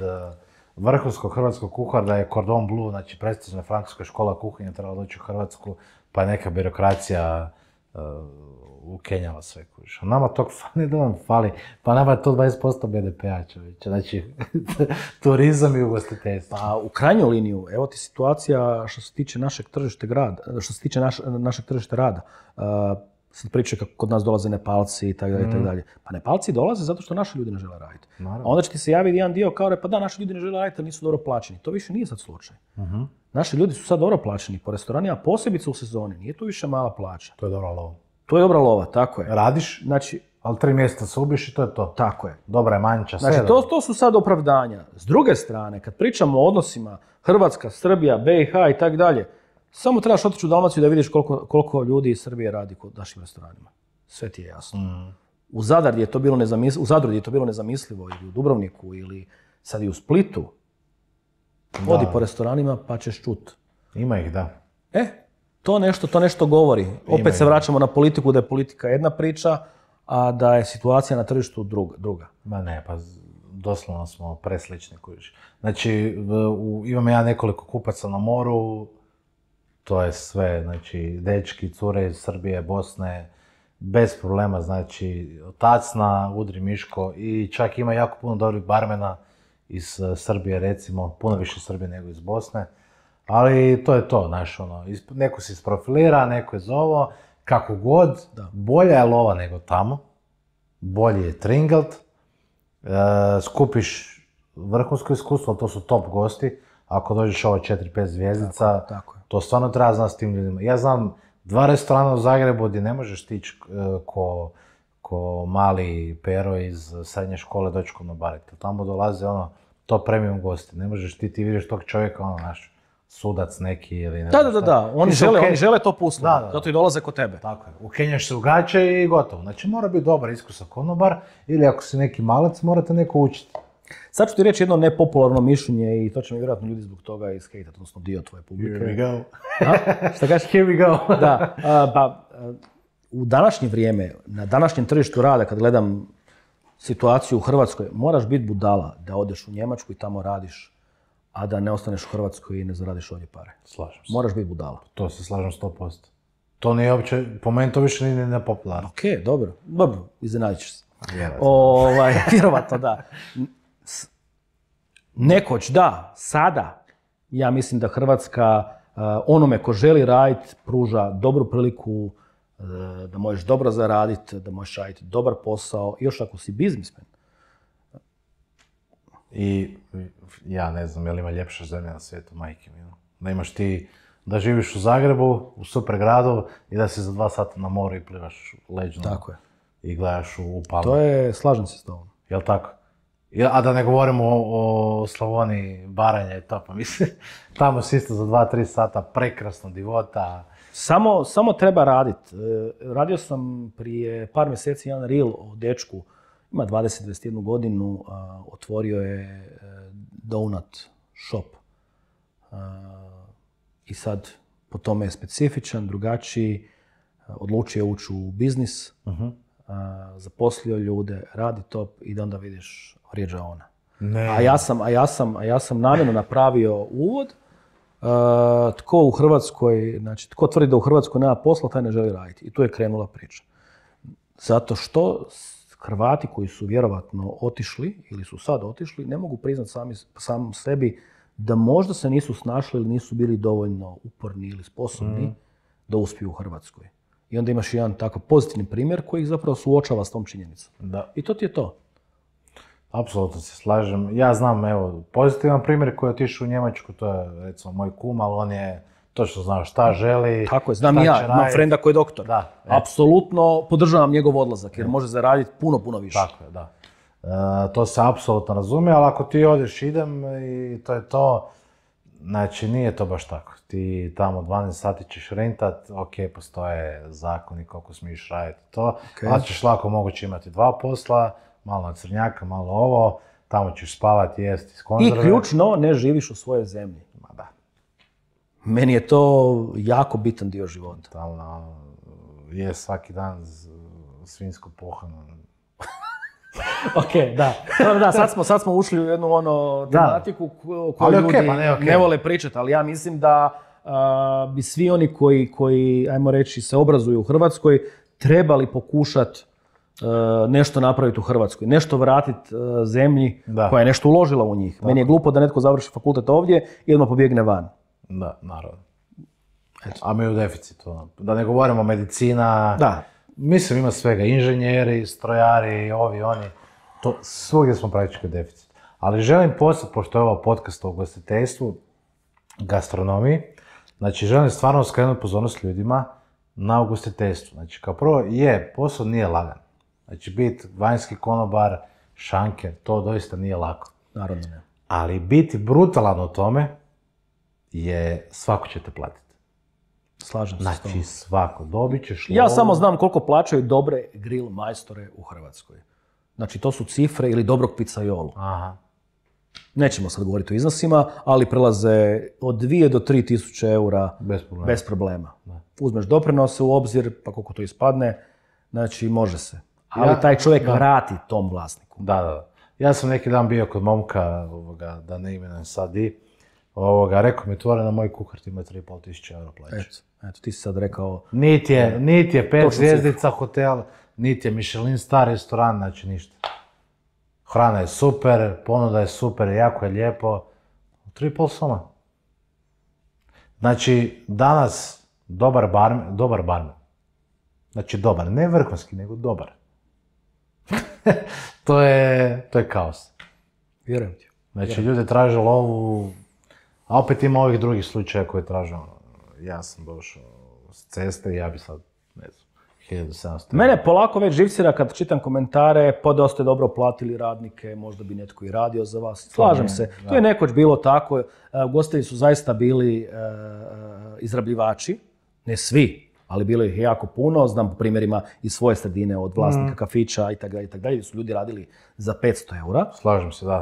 vrhunskog hrvatskog kuhara da je Cordon Bleu, znači prestižna francuska škola kuhinja, trebala doći u Hrvatsku, pa je neka birokracija ukenjala sve, kužiš. A nama tog ne da nam fali, pa nama je to 20% BDP-a, čovječe, znači turizam i ugostiteljstvo. Pa u krajnju liniju, evo ti situacija što se tiče našeg tržišta rada. Sad pričaju kako kod nas dolaze Nepalci i tako dalje. Pa Nepalci dolaze zato što naši ljudi ne žele raditi. A onda će ti se javiti jedan dio kao pa da, naši ljudi ne žele raditi, ali nisu dobro plaćeni. To više nije sad slučaj. Naši ljudi su sad dobro plaćeni po restoranima, posebice u sezoni. Nije to više mala plaća. To je dobra lova. To je dobra lova, tako je. Radiš, znači, ali 3 mjeseca se ubiš i to je to. Tako je. Dobra je manča, sve. Znači, to su sad opravdanja. S druge strane, kad pričamo o odnosima Hrvatska, Srbija, BiH i tako dalje, samo trebaš otići u Dalmaciju da vidiš koliko ljudi iz Srbije radi kod našim restoranima. Sve ti je jasno. U Zadru je to bilo nezamislivo, ili u Dubrovniku, ili sad i u Splitu. Odi po restoranima pa ćeš čut. Ima ih, da. To nešto govori. Opet se vraćamo na politiku, da je politika jedna priča, a da je situacija na tržištu druga. Ma ne, pa doslovno smo preslični, kužiš. Znači, imam ja nekoliko kupaca na moru, to je sve, znači, dečki, cure iz Srbije, Bosne, bez problema, znači, Tacna, Udri Miško i čak ima jako puno dobrih barmena iz Srbije, recimo, puno više Srbije nego iz Bosne, ali to je to, znaš, neko se isprofilira, neko je zovo, kako god, bolja je lova nego tamo, bolji je tringelt, skupiš vrhunsko iskustvo, to su top gosti, ako dođeš ovo 4-5 zvjezdica, to stvarno treba znati s tim ljudima. Ja znam 2 restorana u Zagrebu gdje ne možeš tići ko mali Pero iz srednje škole doći konobariti. Tamo dolaze to premium gosti. Ne možeš ti vidiš tog čovjeka, naš sudac neki ili ne znam šta. Da. Oni žele to puslo, zato i dolaze kod tebe. Tako je. Ukenjaš se u gaće i gotovo. Znači mora biti dobar iskusan konobar ili ako si neki malac morate neko učiti. Sad ću ti reći jedno nepopularno mišljenje i to će mi vjerojatno ljudi zbog toga iskejtati, odnosno dio tvoje publike. Here we go. Šta kažeš? Here we go. Da, u današnje vrijeme, na današnjem tržištu rada, kad gledam situaciju u Hrvatskoj, moraš biti budala da odeš u Njemačku i tamo radiš, a da ne ostaneš u Hrvatskoj i ne zaradiš ovdje pare. Slažem se. Moraš biti budala. To se slažem 100%. To nije uopće, po meni to više nije nepopularno. Okej, dobro, iznenadit ćeš se. Vjerovatno da. Nekoć, da, sada, ja mislim da Hrvatska onome ko želi raditi pruža dobru priliku da možeš dobro zaraditi, da možeš raditi dobar posao, još ako si biznismen. I ja ne znam, je li ima ljepša zemlja na svijetu, majke mi. Da imaš ti, da živiš u Zagrebu, u super gradu i da si za 2 sata na moru i plivaš leđno. Tako je. I gledaš u palmu. To je, slažem se s tobom. Jel' tako? A da ne govorimo o Slavoniji, Baranje i to, pa mislim, tamo si isto za 2-3 sata prekrasno divota. Samo treba raditi. Radio sam prije par mjeseci jedan reel o dečku, ima 20-21 godinu, otvorio je donut shop. I sad po tome je specifičan, drugačiji, odlučio je ući u biznis, zaposlio ljude, radi top i da onda vidiš vrijeđa ona. Ne. A ja sam namjerno napravio uvod. Tko u Hrvatskoj, znači tko tvrdi da u Hrvatskoj nema posla, taj ne želi raditi. I tu je krenula priča. Zato što Hrvati koji su vjerovatno otišli ili su sad otišli, ne mogu priznati sam sebi da možda se nisu snašli ili nisu bili dovoljno uporni ili sposobni da uspiju u Hrvatskoj. I onda imaš jedan tako pozitivni primjer koji ih zapravo suočava s tom činjenicom. Da. I to ti je to. Apsolutno se slažem. Ja znam, evo, pozitivan primjer koji je otišao u Njemačku, to je recimo moj kum, ali on je točno znao šta želi. Tako je, znam i ja, imam frenda koji je doktor. Da. Apsolutno podržavam njegov odlazak jer može zaraditi puno više. Tako je, da. To se apsolutno razumije, ali ako ti odeš idem i to je to, znači nije to baš tako. Ti tamo 12 sati ćeš rentat, ok, postoje zakoni koliko smiješ raditi to, ali ćeš lako moguće imati 2 posla, malo na crnjaka, malo ovo, tamo ćeš spavati, jesti iz konzerve. I ključno, ne živiš u svojoj zemlji. Ma da. Meni je to jako bitan dio života. Tamo je svaki dan svinjsko pohano. Ok, da, sad smo ušli u jednu tematiku koju ljudi ne vole pričati, ali ja mislim da bi svi oni koji, ajmo reći, se obrazuju u Hrvatskoj, trebali pokušati nešto napraviti u Hrvatskoj, nešto vratiti zemlji koja je nešto uložila u njih. Meni je glupo da netko završi fakultet ovdje i odmah pobjegne van. Da, naravno. A mi u deficitu. Da ne govorimo medicina. Da. Mislim, ima svega. Inženjeri, strojari, ovi, oni. To svugdje smo praktički deficit. Ali želim postati, pošto je ovo podcast o ugostiteljstvu, gastronomiji, znači želim stvarno skrenuti pozornost ljudima na ugostiteljstvu. Znači, kao prvo, posao nije lagan. Znači, biti vanjski konobar, šanker, to doista nije lako. Naravno ne. Ali biti brutalan u tome je svako će te platiti. Slažem se s tom. Znači, svako. Dobit ćeš Ja samo znam koliko plaćaju dobre grill majstore u Hrvatskoj. Znači, to su cifre ili dobrog pizzaiolu. Aha. Nećemo sad govoriti o iznosima, ali prelaze od 2 do 3 tisuće eura bez problema. Da. Uzmeš doprinose u obzir, pa koliko to ispadne, znači može se. Ali taj čovjek vrati tom vlasniku. Da. Ja sam neki dan bio kod momka, da ne imenujem sad rekao mi otvoreno, moj kuhar ima 3,5 tisuće eura plaća. Eto, ti si sad rekao... Niti je 5 zvjezdica hotel, niti je Michelin star restoran, znači ništa. Hrana je super, ponuda je super, jako je lijepo. 3,5 soma. Znači, danas dobar barman. Znači dobar, ne vrhunski, nego dobar. To je kaos. Vjerujem ti. Znači, ljudi traže lovu, a opet ima ovih drugih slučaja koje traže. Ja sam došao s ceste i ja bi sad, ne znam, 1700. Mene polako već živcira kad čitam komentare, pa da ste dobro platili radnike, možda bi netko i radio za vas. Slažem se. To je nekoć bilo tako. Ugostitelji su zaista bili izrabljivači, ne svi, ali bilo ih jako puno. Znam po primjerima iz svoje sredine od vlasnika kafića i tako dalje, su ljudi radili za 500 eura. Slažem se, da.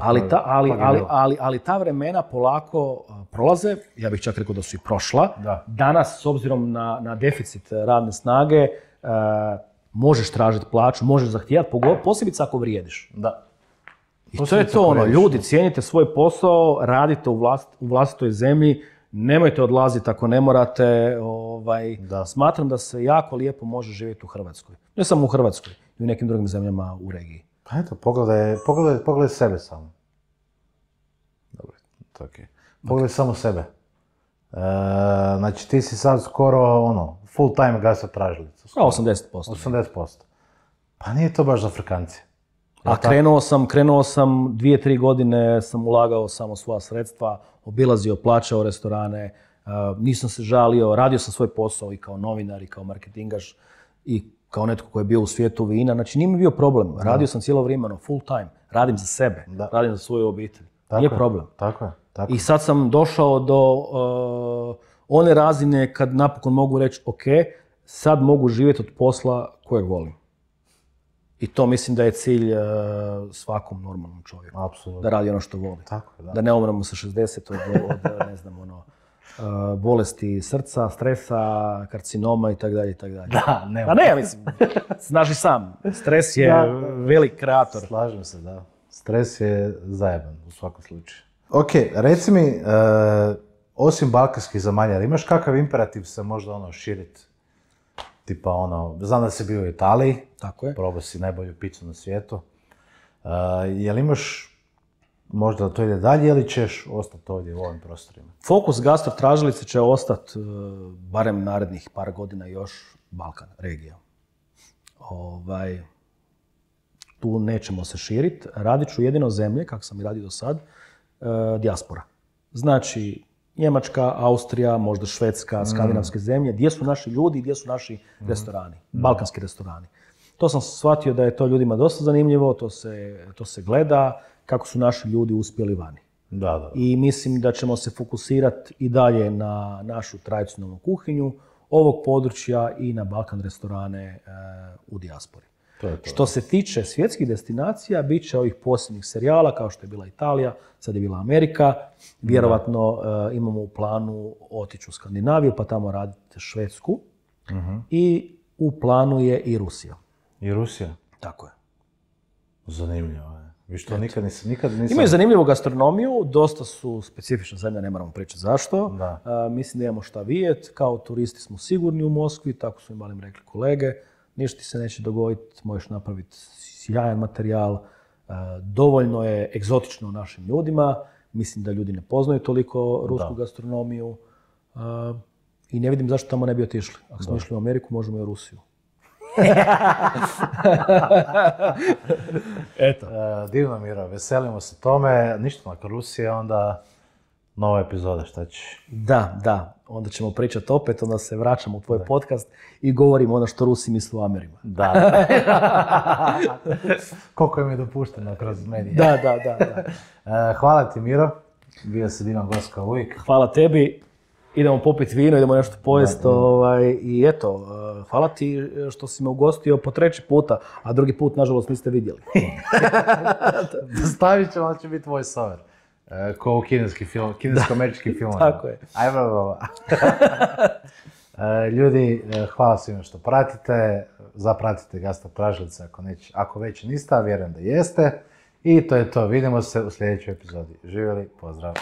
Ali ta vremena polako prolaze, ja bih čak rekao da su i prošla. Da. Danas, s obzirom na deficit radne snage, možeš tražiti plaću, možeš zahtijevati, posebice ako vrijediš. Da. I to je to, ljudi, cijenite svoj posao, radite u vlastitoj zemlji, nemojte odlaziti ako ne morate. Smatram da se jako lijepo može živjeti u Hrvatskoj. Ne samo u Hrvatskoj, i u nekim drugim zemljama u regiji. Pa eto, pogledaj sebe samo. Dobro, to je okej. Pogledaj samo sebe. Znači, ti si sad skoro, full time gastrotražilica. 80%. 80%. Pa nije to baš za Afrikanci. A krenuo sam 2-3 godine, sam ulagao samo svoja sredstva, obilazio, plaćao restorane, nisam se žalio, radio sam svoj posao i kao novinar i kao marketingaš i kao netko koji je bio u svijetu vina. Znači nije mi bio problem, radio sam cijelo vrijeme, full time. radim za sebe, radim za svoju obitelj. Nije problem. Tako je. I sad sam došao do one razine kad napokon mogu reći ok, sad mogu živjeti od posla kojeg volim. I to mislim da je cilj svakom normalnom čovjeku. Apsolutno. Da radi ono što voli. Tako je, da ne umremo sa 60 od ne znam, bolesti srca, stresa, karcinoma i tako dalje i tako dalje. Da, nema. A ne, mislim, znaš i sam, stres je velik kreator. Slažem se, da. Stres je zajeban u svakom slučaju. Ok, reci mi, osim balkanskih zemalja, imaš kakav imperativ se možda širiti? Tipa znam da si bio u Italiji, tako je. Probao si najbolju picu na svijetu. Jel imaš možda to ide dalje ili ćeš ostati ovdje u ovim prostorima? Fokus gastro tražilice će ostati barem narednih par godina još Balkan, regija. Tu nećemo se širiti. Radit ću jedino zemlje, kako sam i radio do sad, dijaspora. Znači, Njemačka, Austrija, možda Švedska, skandinavske zemlje, gdje su naši ljudi, gdje su naši restorani, balkanski restorani. To sam shvatio da je to ljudima dosta zanimljivo, to se gleda, kako su naši ljudi uspjeli vani. Da. I mislim da ćemo se fokusirati i dalje na našu tradicionalnu kuhinju ovog područja i na Balkan restorane u dijaspori. To. Što se tiče svjetskih destinacija, bit će ovih posljednjih serijala, kao što je bila Italija, sad je bila Amerika. Vjerovatno imamo u planu otići u Skandinaviju, pa tamo raditi Švedsku. I u planu je i Rusija. I Rusija? Tako je. Zanimljivo je. Viš to nikad nisam... Imaju zanimljivu gastronomiju, dosta su specifična zemlja, ne moramo pričati zašto. Mislim da imamo šta vidjeti, kao turisti smo sigurni u Moskvi, tako su im malim rekli kolege. Ništa ti se neće dogoditi, možeš napraviti sjajan materijal, dovoljno je egzotično našim ljudima, mislim da ljudi ne poznaju toliko rusku gastronomiju i ne vidim zašto tamo ne bi otišli. Ako smo išli u Ameriku, možemo i u Rusiju. Eto. Divno, Miro, veselimo se tome. Ništa, nakon Rusije onda nova epizoda, šta ćeš? Da. Onda ćemo pričati opet, onda se vraćamo u tvoj podcast i govorimo ono što Rusi misle o Amerima. Da. Koliko im je dopušteno kroz medije. Da. Hvala ti, Miro. Bio si divan gost kao uvijek. Hvala tebi. Idemo popiti vino, idemo nešto pojesti. I eto, hvala ti što si me ugostio po 3. puta, a drugi put, nažalost, niste vidjeli. Stavit ćemo, da će biti tvoj sover. Ko u kinesko-američkim filmima. Tako je. Ajmo. Ljudi, hvala svima što pratite. Zapratite Gastro tražilice ako već niste, vjerujem da jeste. I to je to. Vidimo se u sljedećoj epizodi. Živjeli, pozdrav.